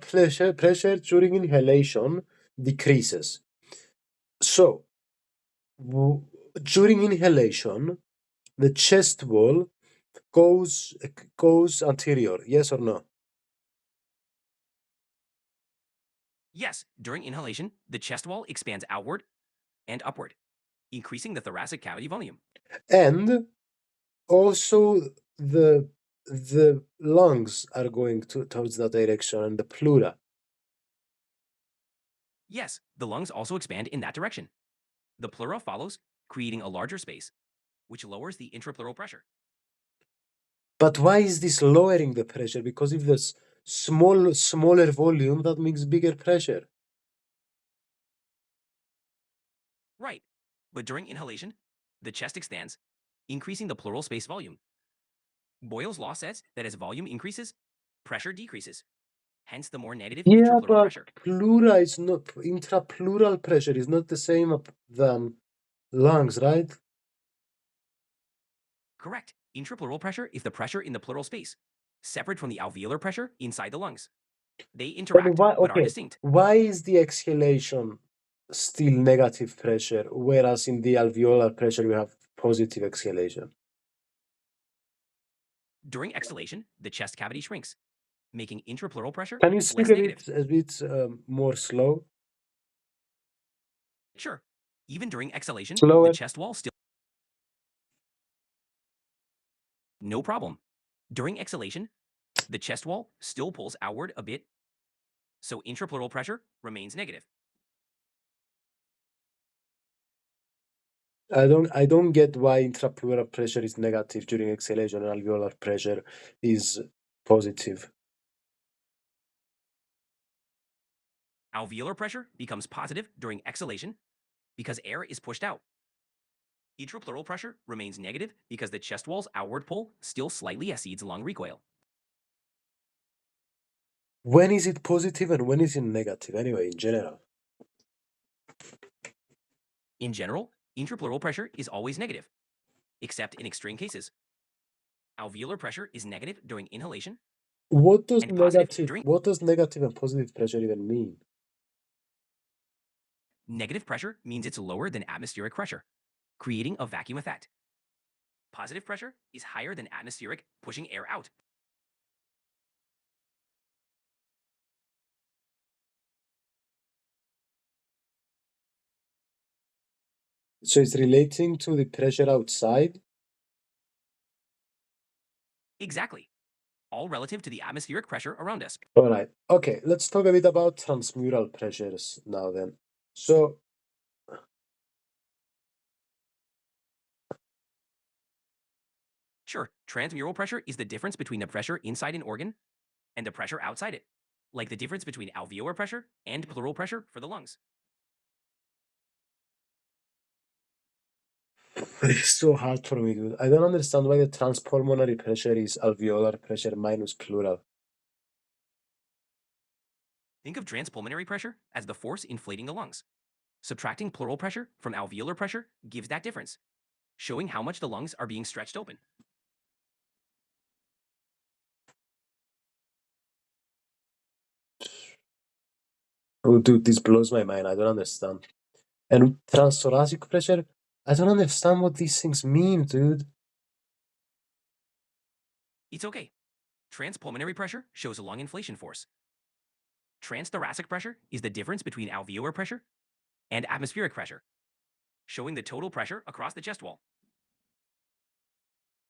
pressure during inhalation decreases. So, w- during inhalation, the chest wall goes anterior. Yes or no? Yes, during inhalation, the chest wall expands outward and upward, increasing the thoracic cavity volume. And also the lungs are going towards that direction and the pleura. Yes, the lungs also expand in that direction. The pleura follows, creating a larger space, which lowers the intrapleural pressure. But why is this lowering the pressure? Because if there's smaller volume, that means bigger pressure. Right. But during inhalation, the chest expands, increasing the pleural space volume. Boyle's law says that as volume increases, pressure decreases, hence the more negative Yeah, intrapleural but pressure. pleura is not intrapleural pressure is not the same than lungs, right? Correct. Intrapleural pressure is the pressure in the pleural space, separate from the alveolar pressure inside the lungs. They Then interact, why? but are Okay, distinct. why is the exhalation still negative pressure, whereas in the alveolar pressure you have positive exhalation? During exhalation, the chest cavity shrinks, making intrapleural pressure Can you speak less negative. a bit more slow? Sure. Even during exhalation, the Slower. chest wall still no problem. During exhalation, the chest wall still pulls outward a bit, so intrapleural pressure remains negative. I don't get why intrapleural pressure is negative during exhalation and alveolar pressure is positive. Alveolar pressure becomes positive during exhalation because air is pushed out. Intrapleural pressure remains negative because the chest wall's outward pull still slightly exceeds lung recoil. When is it positive and when is it negative? Anyway, in general. In general, intrapleural pressure is always negative, except in extreme cases. Alveolar pressure is negative during inhalation and positive during What does negative and positive pressure even mean? negative pressure means it's lower than atmospheric pressure, creating a vacuum effect. Positive pressure is higher than atmospheric, pushing air out. So it's relating to the pressure outside. Exactly. All relative to the atmospheric pressure around us. All right. Okay, let's talk a bit about transmural pressures now then. So Sure, transmural pressure is the difference between the pressure inside an organ and the pressure outside it, like the difference between alveolar pressure and pleural pressure for the lungs. it's so hard for me, dude. I don't understand why the transpulmonary pressure is alveolar pressure minus pleural. Think of transpulmonary pressure as the force inflating the lungs. Subtracting pleural pressure from alveolar pressure gives that difference, showing how much the lungs are being stretched open. Oh, dude, this blows my mind. I don't understand. And transthoracic pressure, I don't understand what these things mean, dude. It's okay. Transpulmonary pressure shows a lung inflation force. Transthoracic pressure is the difference between alveolar pressure and atmospheric pressure, showing the total pressure across the chest wall.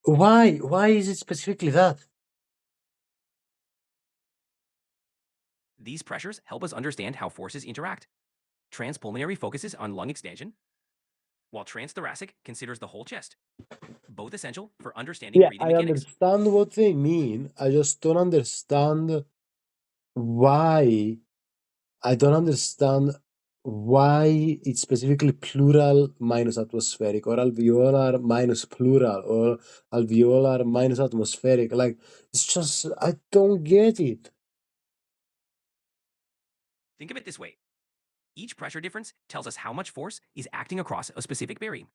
Why? Why is it specifically that? These pressures help us understand how forces interact. Transpulmonary focuses on lung expansion, while transthoracic considers the whole chest, both essential for understanding Yeah, breathing I mechanics. understand what they mean. I just don't understand why. I don't understand why it's specifically pleural minus atmospheric or alveolar minus pleural or alveolar minus atmospheric. Like, it's just, I don't get it. Think of it this way. Each pressure difference tells us how much force is acting across a specific barrier.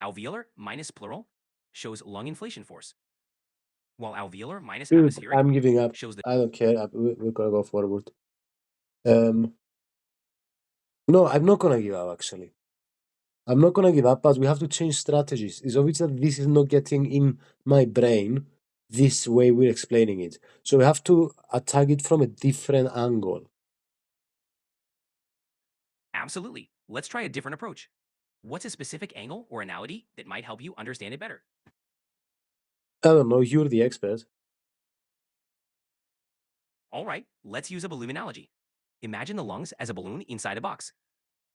Alveolar minus pleural shows lung inflation force, while alveolar minus Dude, atmospheric I'm giving up. shows the I don't care. We're gonna go forward. Um, No, I'm not gonna give up actually. I'm not gonna give up, but we have to change strategies. It's obvious that this is not getting in my brain this way we're explaining it. So we have to attack it from a different angle. Absolutely. Let's try a different approach. What's a specific angle or analogy that might help you understand it better? I don't know, you're the expert. All right, let's use a balloon analogy. Imagine the lungs as a balloon inside a box.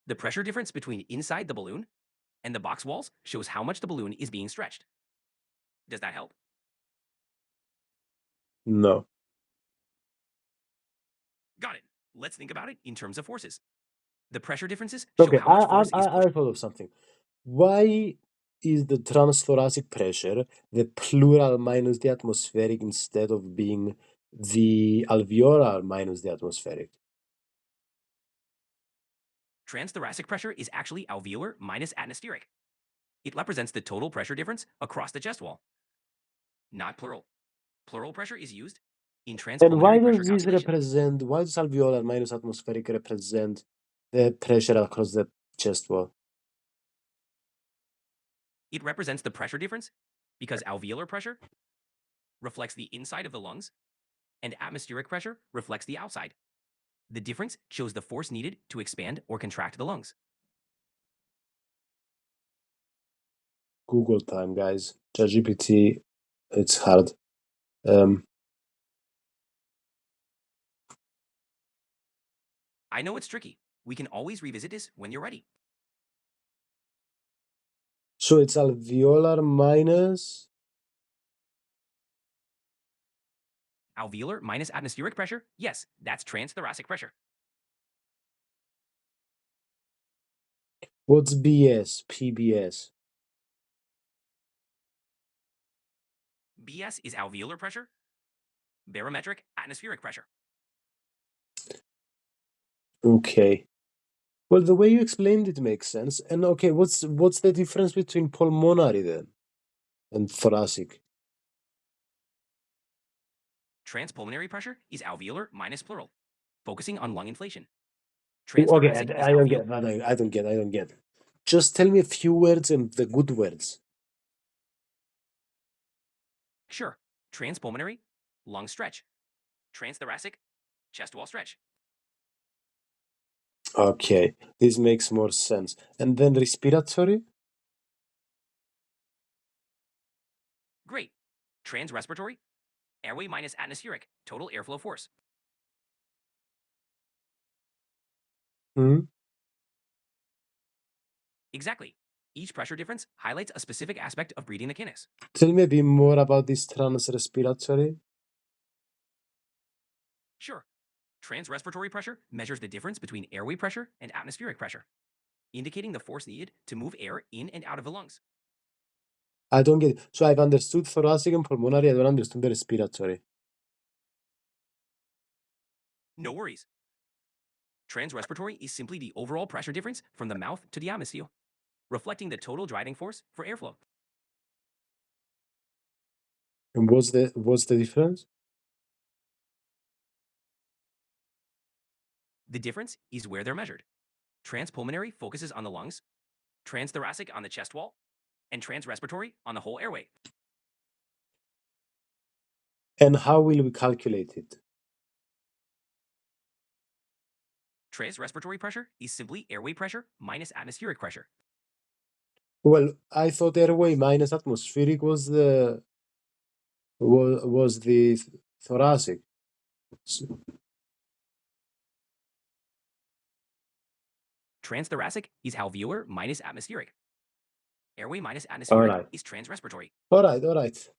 The pressure difference between inside the balloon and the box walls shows how much the balloon is being stretched. Does that help? No. Got it. Let's think about it in terms of forces. The pressure differences show Okay, how much force is pushed. I thought of something. Why is the transthoracic pressure the pleural minus the atmospheric instead of being the alveolar minus the atmospheric? Transthoracic pressure is actually alveolar minus atmospheric. It represents the total pressure difference across the chest wall, not pleural. Pleural pressure is used in And why transpulmonary pressure does this calculations. represent, why does alveolar minus atmospheric represent the pressure across the chest wall? It represents the pressure difference because alveolar pressure reflects the inside of the lungs and atmospheric pressure reflects the outside. The difference shows the force needed to expand or contract the lungs. Google time, guys. ChatGPT, it's hard. Um, I know it's tricky. We can always revisit this when you're ready. so it's alveolar minus. Alveolar minus atmospheric pressure? Yes, that's transthoracic pressure. What's BS? PBS. BS is alveolar pressure, barometric atmospheric pressure. Okay. Well, the way you explained it makes sense. And okay, what's the difference between pulmonary then and thoracic? Transpulmonary pressure is alveolar minus pleural, focusing on lung inflation. Okay, Transthoracic is I don't alveolar. get. I don't get. Just tell me a few words and the good words. Sure. Transpulmonary, lung stretch. Transthoracic, chest wall stretch. Okay, this makes more sense. And then respiratory? Great. Transrespiratory, airway minus atmospheric, total airflow force. Hmm? Exactly. Each pressure difference highlights a specific aspect of breathing mechanics. Tell me a bit more about this transrespiratory. Sure. Transrespiratory pressure measures the difference between airway pressure and atmospheric pressure, indicating the force needed to move air in and out of the lungs. I don't get it. So I've understood thoracic and pulmonary. I don't understand the respiratory. No worries. Transrespiratory is simply the overall pressure difference from the mouth to the atmosphere, reflecting the total driving force for airflow. And what's the difference? The difference is where they're measured. Transpulmonary focuses on the lungs, transthoracic on the chest wall, and transrespiratory on the whole airway. And how will we calculate it? Transrespiratory pressure is simply airway pressure minus atmospheric pressure. Well, I thought airway minus atmospheric was the thoracic. S- Transthoracic is alveolar minus atmospheric. Airway minus All atmospheric right. is transrespiratory. All right. All right.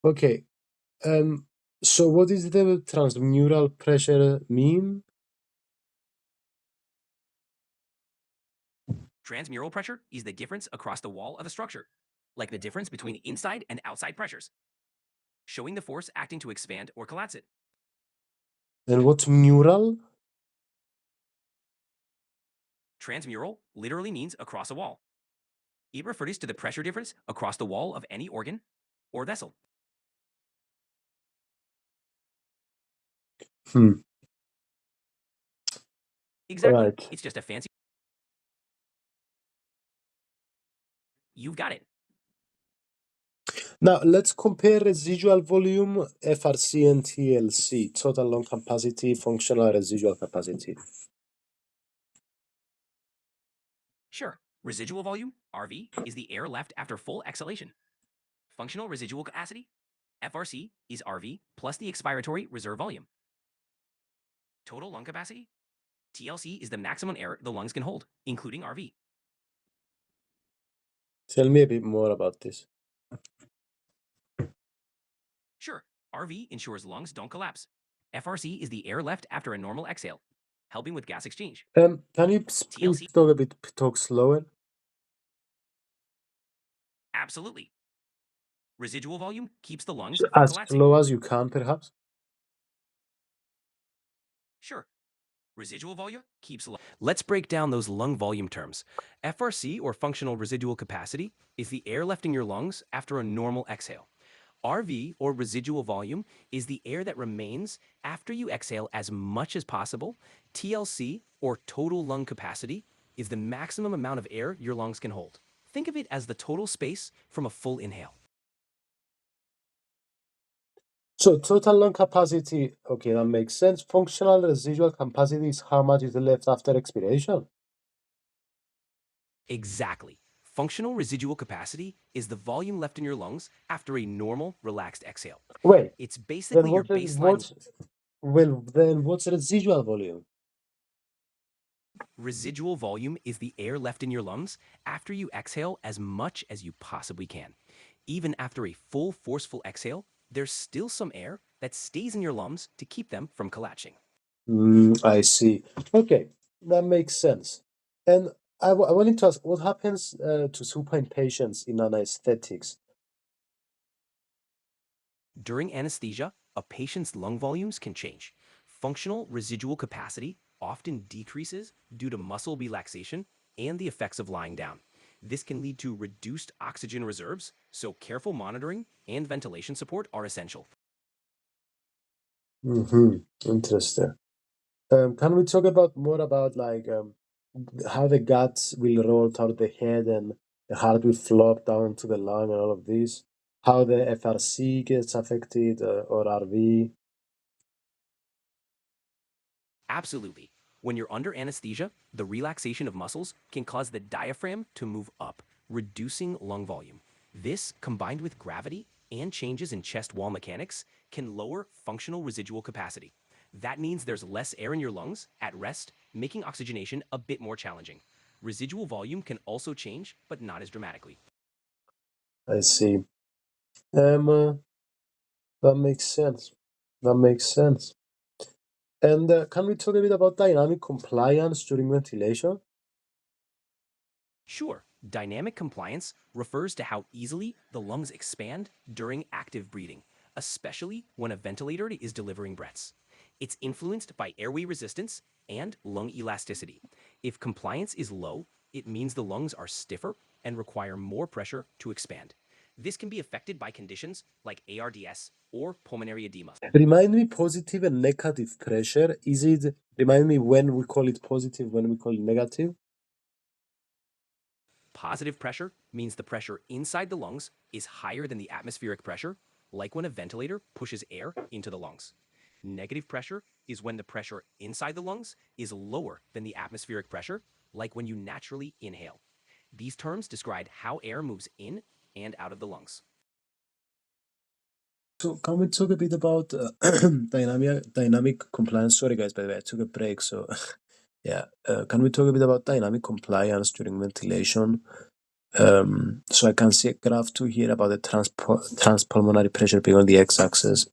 Okay. Um. So what is the transmural pressure mean? Transmural pressure is the difference across the wall of a structure, like the difference between inside and outside pressures, showing the force acting to expand or collapse it. And what's mural? Transmural literally means across a wall. It refers to the pressure difference across the wall of any organ or vessel. Hmm. Exactly. Right. It's just a fancy. You've got it. Now let's compare residual volume, FRC and TLC, total lung capacity, functional residual capacity. Sure. Residual volume, RV, is the air left after full exhalation. Functional residual capacity, FRC, is RV plus the expiratory reserve volume. Total lung capacity, TLC, is the maximum air the lungs can hold, including RV. Tell me a bit more about this. Sure, RV ensures lungs don't collapse. FRC is the air left after a normal exhale, helping with gas exchange. Can you please TLC, talk slower? absolutely. Residual volume keeps the lungs from As collapsing. slow as you can, perhaps. Sure, residual volume keeps. Let's break down those lung volume terms. FRC, or functional residual capacity, is the air left in your lungs after a normal exhale. RV, or residual volume, is the air that remains after you exhale as much as possible. TLC, or total lung capacity, is the maximum amount of air your lungs can hold. Think of it as the total space from a full inhale. So total lung capacity, okay, that makes sense. Functional residual capacity is how much is left after expiration. Exactly. Functional residual capacity is the volume left in your lungs after a normal, relaxed exhale. Wait, It's then basically your baseline. what's residual volume? Residual volume is the air left in your lungs after you exhale as much as you possibly can. Even after a full, forceful exhale, there's still some air that stays in your lungs to keep them from collapsing. I see. Okay, that makes sense. And I wanted to ask, what happens to supine patients in anesthetics? During anesthesia, a patient's lung volumes can change. Functional residual capacity often decreases due to muscle relaxation and the effects of lying down. This can lead to reduced oxygen reserves, so careful monitoring and ventilation support are essential. Mm-hmm. Interesting. Can we talk about more about like how the guts will roll toward the head and the heart will flop down to the lung and all of this? How the FRC gets affected or RV? Absolutely. When you're under anesthesia, the relaxation of muscles can cause the diaphragm to move up, reducing lung volume. This, combined with gravity and changes in chest wall mechanics, can lower functional residual capacity. That means there's less air in your lungs at rest, making oxygenation a bit more challenging. Residual volume can also change, but not as dramatically. I see. Um, that makes sense. That makes sense. And can we talk a bit about dynamic compliance during ventilation? Sure, dynamic compliance refers to how easily the lungs expand during active breathing, especially when a ventilator is delivering breaths. It's influenced by airway resistance and lung elasticity. If compliance is low, it means the lungs are stiffer and require more pressure to expand. This can be affected by conditions like ARDS or pulmonary edema. Remind me positive and negative pressure. Remind me when we call it positive, when we call it negative? Positive pressure means the pressure inside the lungs is higher than the atmospheric pressure, like when a ventilator pushes air into the lungs. Negative pressure is when the pressure inside the lungs is lower than the atmospheric pressure, like when you naturally inhale. These terms describe how air moves in and out of the lungs. So can we talk a bit about dynamic compliance? Sorry guys, by the way, I took a break. So yeah, can we talk a bit about dynamic compliance during ventilation? So I can see a graph too here about the transpulmonary pressure being on the x-axis,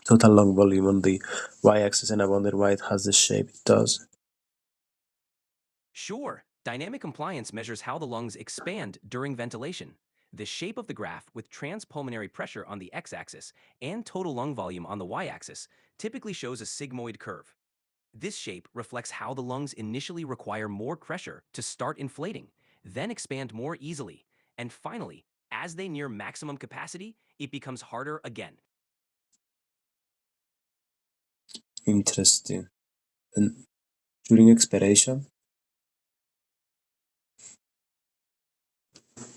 total lung volume on the y-axis, and I wonder why it has the shape it does. Sure, dynamic compliance measures how the lungs expand during ventilation. The shape of the graph with transpulmonary pressure on the x-axis and total lung volume on the y-axis typically shows a sigmoid curve. This shape reflects how the lungs initially require more pressure to start inflating, then expand more easily, and finally, as they near maximum capacity, it becomes harder again. Interesting. And during expiration?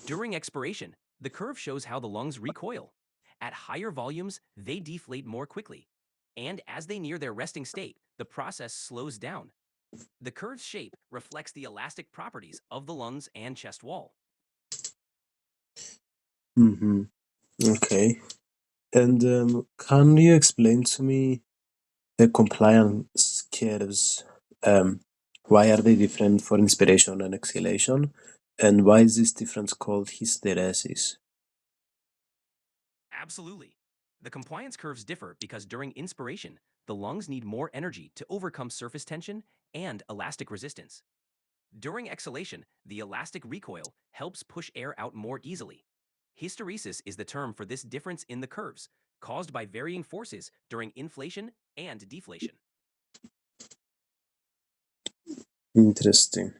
During expiration, the curve shows how the lungs recoil. At higher volumes, they deflate more quickly. And as they near their resting state, the process slows down. The curve's shape reflects the elastic properties of the lungs and chest wall. Mm-hmm. Okay. And can you explain to me the compliance curves? Um, why are they different for inspiration and exhalation? And why is this difference called hysteresis? Absolutely. The compliance curves differ because during inspiration, the lungs need more energy to overcome surface tension and elastic resistance. During exhalation, the elastic recoil helps push air out more easily. Hysteresis is the term for this difference in the curves, caused by varying forces during inflation and deflation. Interesting.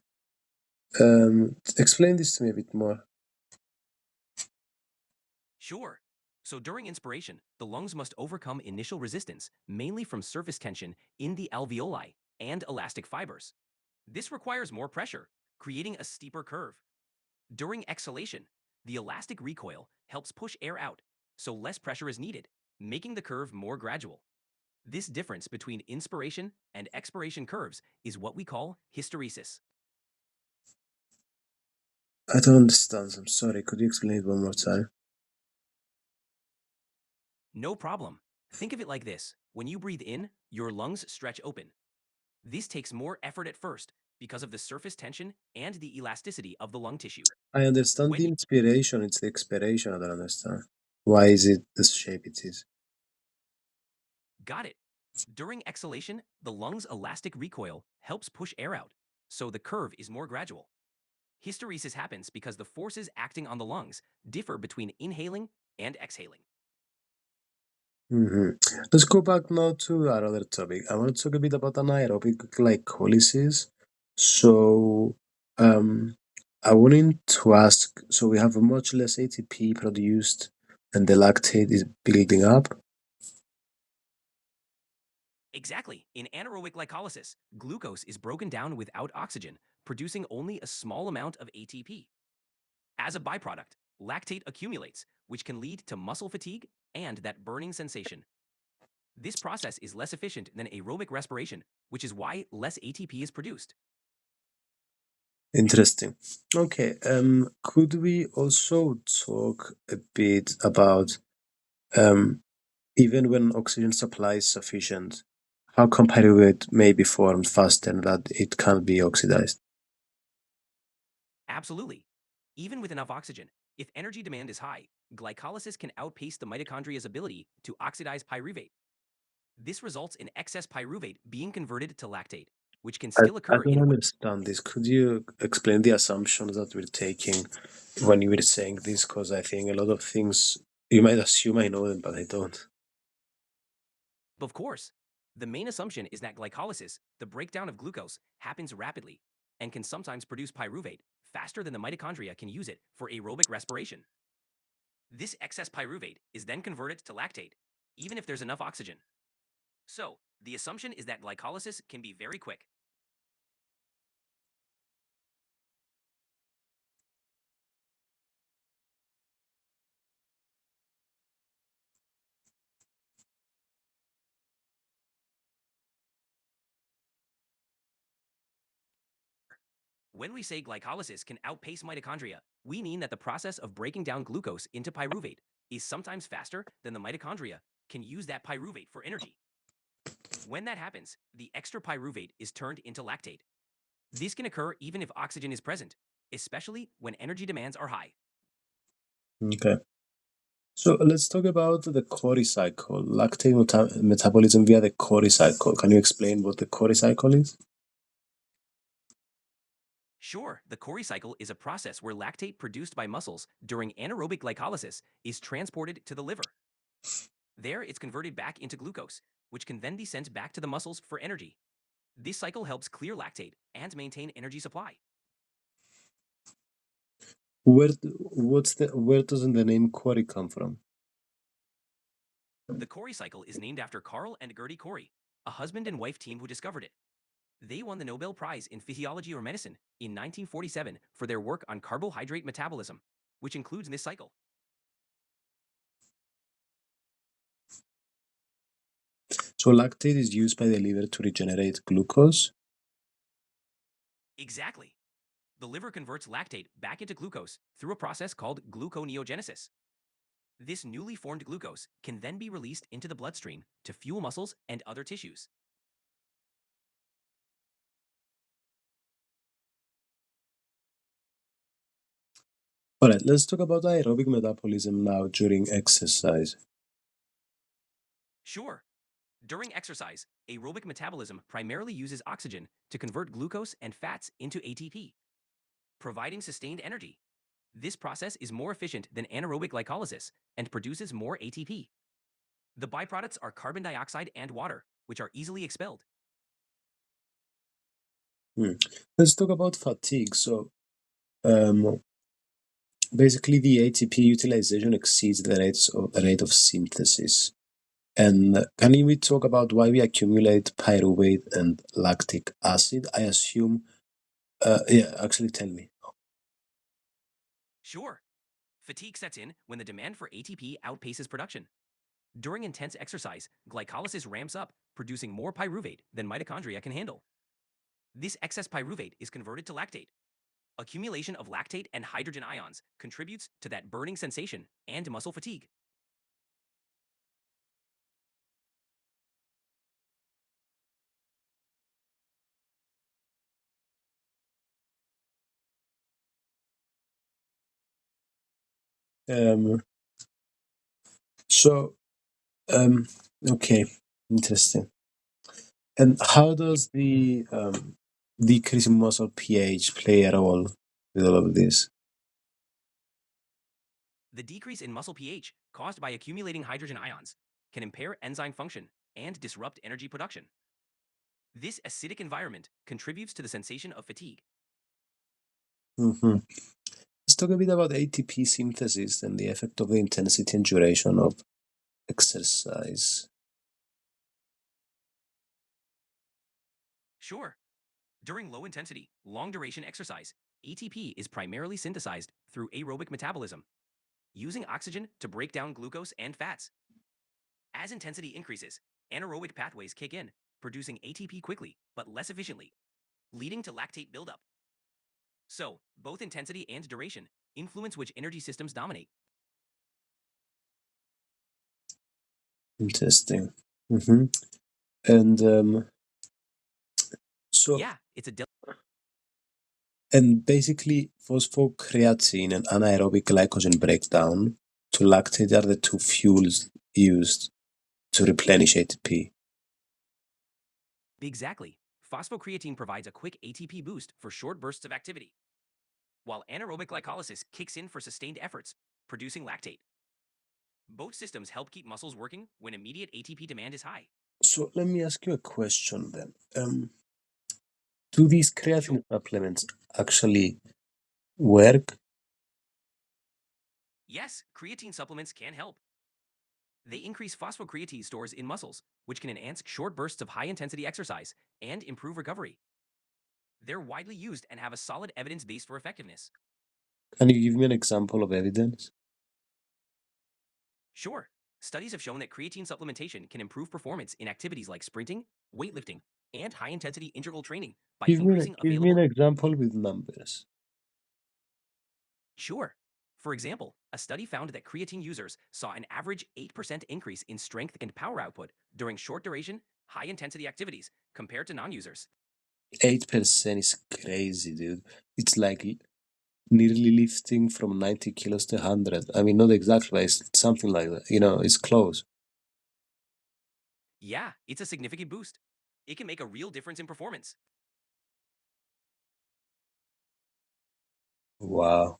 Explain this to me a bit more. Sure. So during inspiration, the lungs must overcome initial resistance, mainly from surface tension in the alveoli and elastic fibers. This requires more pressure, creating a steeper curve. During exhalation, the elastic recoil helps push air out, so less pressure is needed, making the curve more gradual. This difference between inspiration and expiration curves is what we call hysteresis. I don't understand. I'm sorry. Could you explain it one more time? No problem. Think of it like this. When you breathe in, your lungs stretch open. This takes more effort at first because of the surface tension and the elasticity of the lung tissue. I understand When the you inspiration, it's the expiration I don't understand. Why is it the shape it is? got it, during exhalation, the lung's elastic recoil helps push air out, so the curve is more gradual. Hysteresis happens because the forces acting on the lungs differ between inhaling and exhaling. Hmm. Let's go back now to our other topic. I want to talk a bit about anaerobic glycolysis. So, um, I wanted to ask, so we have much less ATP produced and the lactate is building up. Exactly. In anaerobic glycolysis, glucose is broken down without oxygen, producing only a small amount of ATP. As a byproduct, lactate accumulates, which can lead to muscle fatigue and that burning sensation. This process is less efficient than aerobic respiration, which is why less ATP is produced. Interesting. Okay, could we also talk a bit about um, even when oxygen supply is sufficient, how competitive may be formed faster and that it can't be oxidized? Absolutely. Even with enough oxygen, if energy demand is high, glycolysis can outpace the mitochondria's ability to oxidize pyruvate. This results in excess pyruvate being converted to lactate, which can I, still I occur don't in. understand this. Could you explain the assumptions that we're taking when you were saying this? Because I think a lot of things you might assume I know them, but I don't. Of course, the main assumption is that glycolysis, the breakdown of glucose, happens rapidly and can sometimes produce pyruvate faster than the mitochondria can use it for aerobic respiration. This excess pyruvate is then converted to lactate, even if there's enough oxygen. So, the assumption is that glycolysis can be very quick. When we say glycolysis can outpace mitochondria, we mean that the process of breaking down glucose into pyruvate is sometimes faster than the mitochondria can use that pyruvate for energy. When that happens, the extra pyruvate is turned into lactate. This can occur even if oxygen is present, especially when energy demands are high. Okay. So let's talk about the Cori cycle, lactate metabolism via the Cori cycle. Can you explain what the Cori cycle is? Sure, the Cori cycle is a process where lactate produced by muscles during anaerobic glycolysis is transported to the liver. There, it's converted back into glucose, which can then be sent back to the muscles for energy. This cycle helps clear lactate and maintain energy supply. Where does the name Cori come from? The Cori cycle is named after Carl and Gertie Cori, a husband and wife team who discovered it. They won the Nobel Prize in Physiology or Medicine in 1947 for their work on carbohydrate metabolism, which includes this cycle. So lactate is used by the liver to regenerate glucose. Exactly. The liver converts lactate back into glucose through a process called gluconeogenesis. This newly formed glucose can then be released into the bloodstream to fuel muscles and other tissues. All right, let's talk about aerobic metabolism now during exercise. Sure, during exercise, aerobic metabolism primarily uses oxygen to convert glucose and fats into ATP, providing sustained energy. This process is more efficient than anaerobic glycolysis and produces more ATP. The byproducts are carbon dioxide and water, which are easily expelled. Hmm. Let's talk about fatigue. So um, basically, the ATP utilization exceeds the rate of synthesis. And can we talk about why we accumulate pyruvate and lactic acid? I assume, yeah, actually, tell me. Sure, fatigue sets in when the demand for ATP outpaces production. During intense exercise, glycolysis ramps up, producing more pyruvate than mitochondria can handle. This excess pyruvate is converted to lactate. Accumulation of lactate and hydrogen ions contributes to that burning sensation and muscle fatigue. Um, so, um, okay, interesting. And how does the decrease in muscle pH play a role with all of this? The decrease in muscle pH caused by accumulating hydrogen ions can impair enzyme function and disrupt energy production. This acidic environment contributes to the sensation of fatigue. Hmm. Let's talk a bit about ATP synthesis and the effect of the intensity and duration of exercise. Sure, during low intensity, long duration exercise, ATP is primarily synthesized through aerobic metabolism, using oxygen to break down glucose and fats. As intensity increases, anaerobic pathways kick in, producing ATP quickly but less efficiently, leading to lactate buildup. So, both intensity and duration influence which energy systems dominate. Interesting. Hmm. And so, Yeah, it's a and basically, phosphocreatine and anaerobic glycogen breakdown to lactate are the two fuels used to replenish ATP. Exactly. Phosphocreatine provides a quick ATP boost for short bursts of activity, while anaerobic glycolysis kicks in for sustained efforts, producing lactate. Both systems help keep muscles working when immediate ATP demand is high. So let me ask you a question then. Do these Sure. creatine supplements actually work? Yes, creatine supplements can help. They increase phosphocreatine stores in muscles, which can enhance short bursts of high intensity exercise and improve recovery. They're widely used and have a solid evidence base for effectiveness. Can you give me an example of evidence? Sure, studies have shown that creatine supplementation can improve performance in activities like sprinting, weightlifting, and high intensity interval training by increasing Give me an available. example with numbers. Sure. For example, a study found that creatine users saw an average 8% increase in strength and power output during short duration, high intensity activities compared to non users. 8% is crazy, dude. It's like nearly lifting from 90 kilos to 100. I mean, not exactly, but it's something like that. It's close. Yeah, it's a significant boost. It can make a real difference in performance. Wow.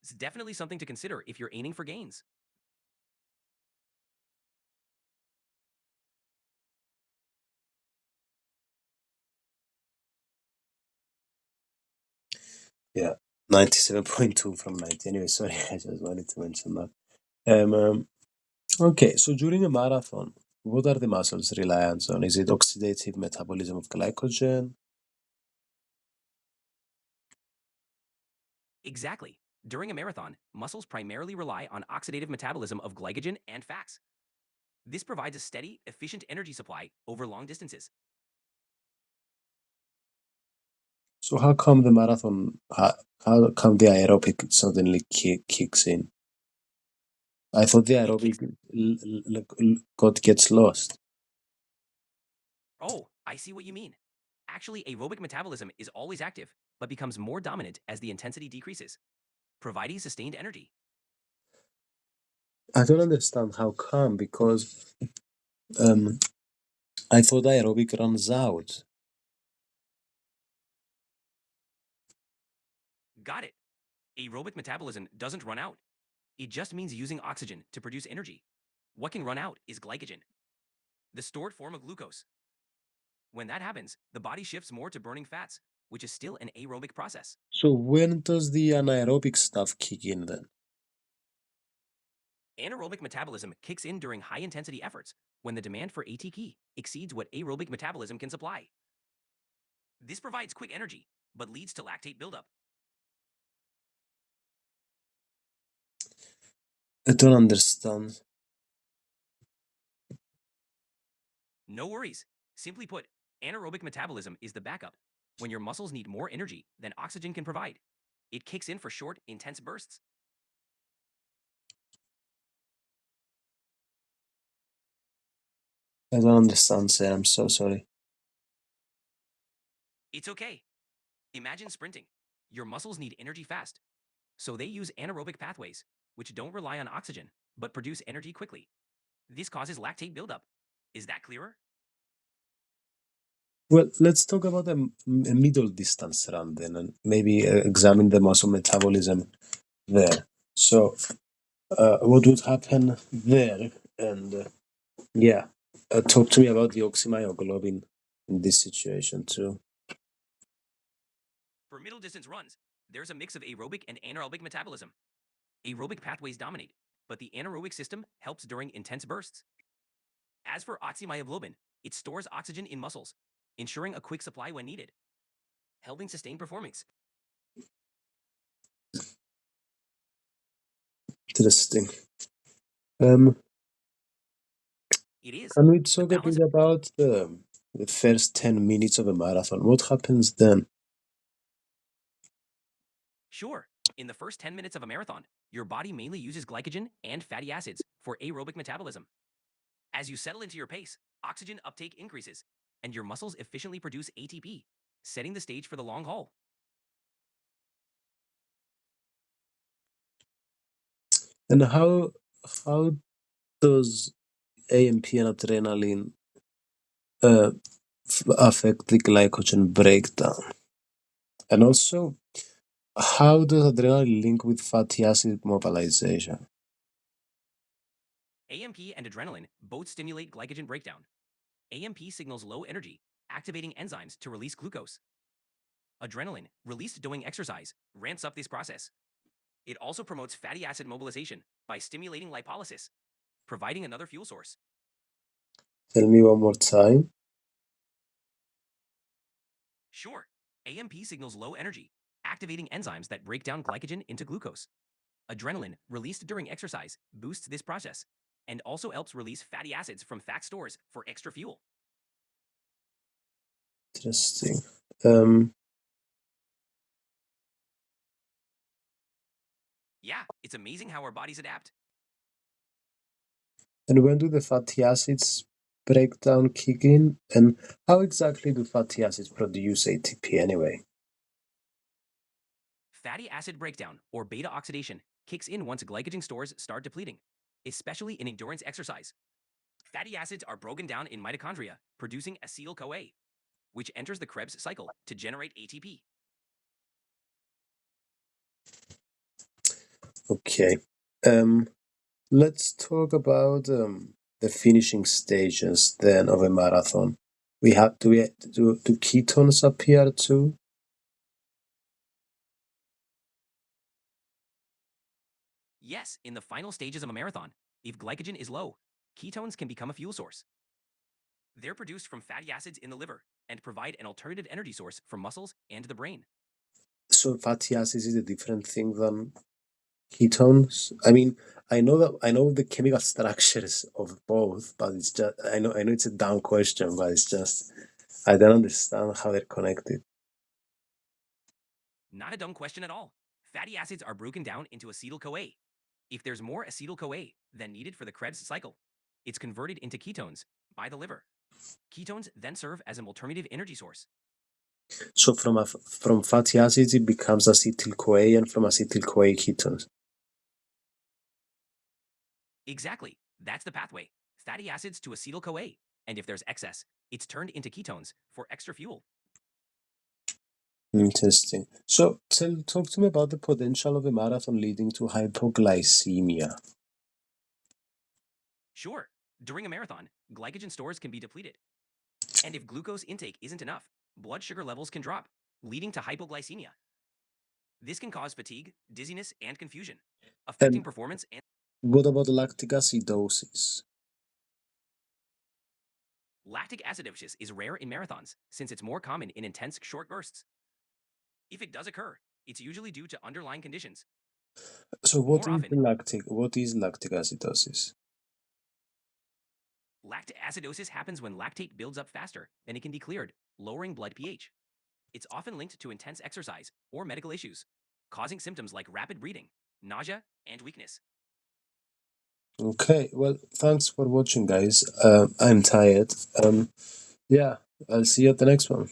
It's definitely something to consider if you're aiming for gains. Yeah. 97.2 from 90. Anyway, sorry, I just wanted to mention that. Um, okay, so during a marathon, what are the muscles reliant on? Is it oxidative metabolism of glycogen? Exactly. During a marathon, muscles primarily rely on oxidative metabolism of glycogen and fats. This provides a steady, efficient energy supply over long distances. So how come the marathon, how come the aerobic suddenly kicks in? I thought the It kicks. aerobic gets lost. Oh, I see what you mean. Actually, aerobic metabolism is always active, but becomes more dominant as the intensity decreases, providing sustained energy. I don't understand how come because um, I thought aerobic runs out. Got it. Aerobic metabolism doesn't run out. It just means using oxygen to produce energy. What can run out is glycogen, the stored form of glucose. When that happens, the body shifts more to burning fats, which is still an aerobic process. So when does the anaerobic stuff kick in then? Anaerobic metabolism kicks in during high intensity efforts when the demand for ATP exceeds what aerobic metabolism can supply. This provides quick energy, but leads to lactate buildup. I don't understand. No worries. Simply put, anaerobic metabolism is the backup when your muscles need more energy than oxygen can provide. It kicks in for short, intense bursts. I don't understand, sir. I'm so sorry. It's okay. Imagine sprinting. Your muscles need energy fast, so they use anaerobic pathways, which don't rely on oxygen, but produce energy quickly. This causes lactate buildup. Is that clearer? Well, let's talk about a middle distance run then, and maybe examine the muscle metabolism there. So, what would happen there? And yeah, talk to me about the oxymyoglobin in this situation too. For middle distance runs, there's a mix of aerobic and anaerobic metabolism. Aerobic pathways dominate, but the anaerobic system helps during intense bursts. As for oxymyoglobin, it stores oxygen in muscles, ensuring a quick supply when needed, helping sustain performance. Interesting. Um, It is. can we The talk a balance. bit about the first 10 minutes of a marathon? What happens then? Sure, in the first 10 minutes of a marathon, your body mainly uses glycogen and fatty acids for aerobic metabolism. As you settle into your pace, oxygen uptake increases, and your muscles efficiently produce ATP, setting the stage for the long haul. And how does AMP and adrenaline uh, affect the glycogen breakdown? And also, how does adrenaline link with fatty acid mobilization? AMP and adrenaline both stimulate glycogen breakdown. AMP signals low energy, activating enzymes to release glucose. Adrenaline, released during exercise, ramps up this process. It also promotes fatty acid mobilization by stimulating lipolysis, providing another fuel source. Tell me one more time. Sure, AMP signals low energy, activating enzymes that break down glycogen into glucose. Adrenaline, released during exercise, boosts this process and also helps release fatty acids from fat stores for extra fuel. Interesting. Um, Yeah, it's amazing how our bodies adapt. and when do the fatty acids breakdown kick in? And how exactly do fatty acids produce ATP anyway? Fatty acid breakdown, or beta oxidation, kicks in once glycogen stores start depleting, especially in endurance exercise. Fatty acids are broken down in mitochondria, producing acetyl-CoA, which enters the Krebs cycle to generate ATP. Okay. Um, let's talk about the finishing stages then of a marathon. We have do ketones appear too? Yes, in the final stages of a marathon, if glycogen is low, ketones can become a fuel source. They're produced from fatty acids in the liver and provide an alternative energy source for muscles and the brain. So fatty acids is a different thing than ketones. I mean, I know the chemical structures of both, but it's just I know it's a dumb question, but it's just I don't understand how they're connected. Not a dumb question at all. Fatty acids are broken down into acetyl CoA. If there's more acetyl CoA than needed for the Krebs cycle, it's converted into ketones by the liver. Ketones then serve as an alternative energy source. So from fatty acids it becomes acetyl CoA, and from acetyl CoA ketones. Exactly. That's the pathway. Fatty acids to acetyl CoA. And if there's excess, it's turned into ketones for extra fuel. Interesting. So talk to me about the potential of a marathon leading to hypoglycemia. Sure, during a marathon, glycogen stores can be depleted. And if glucose intake isn't enough, blood sugar levels can drop, leading to hypoglycemia. This can cause fatigue, dizziness, and confusion, affecting And performance. And what about lactic acidosis? lactic acidosis is rare in marathons since it's more common in intense short bursts. If it does occur, it's usually due to underlying conditions. So More often, what is lactic acidosis? lactic acidosis happens when lactate builds up faster than it can be cleared, lowering blood pH. It's often linked to intense exercise or medical issues, causing symptoms like rapid breathing, nausea, and weakness. Okay, well, thanks for watching, guys. I'm tired. Yeah, I'll see you at the next one.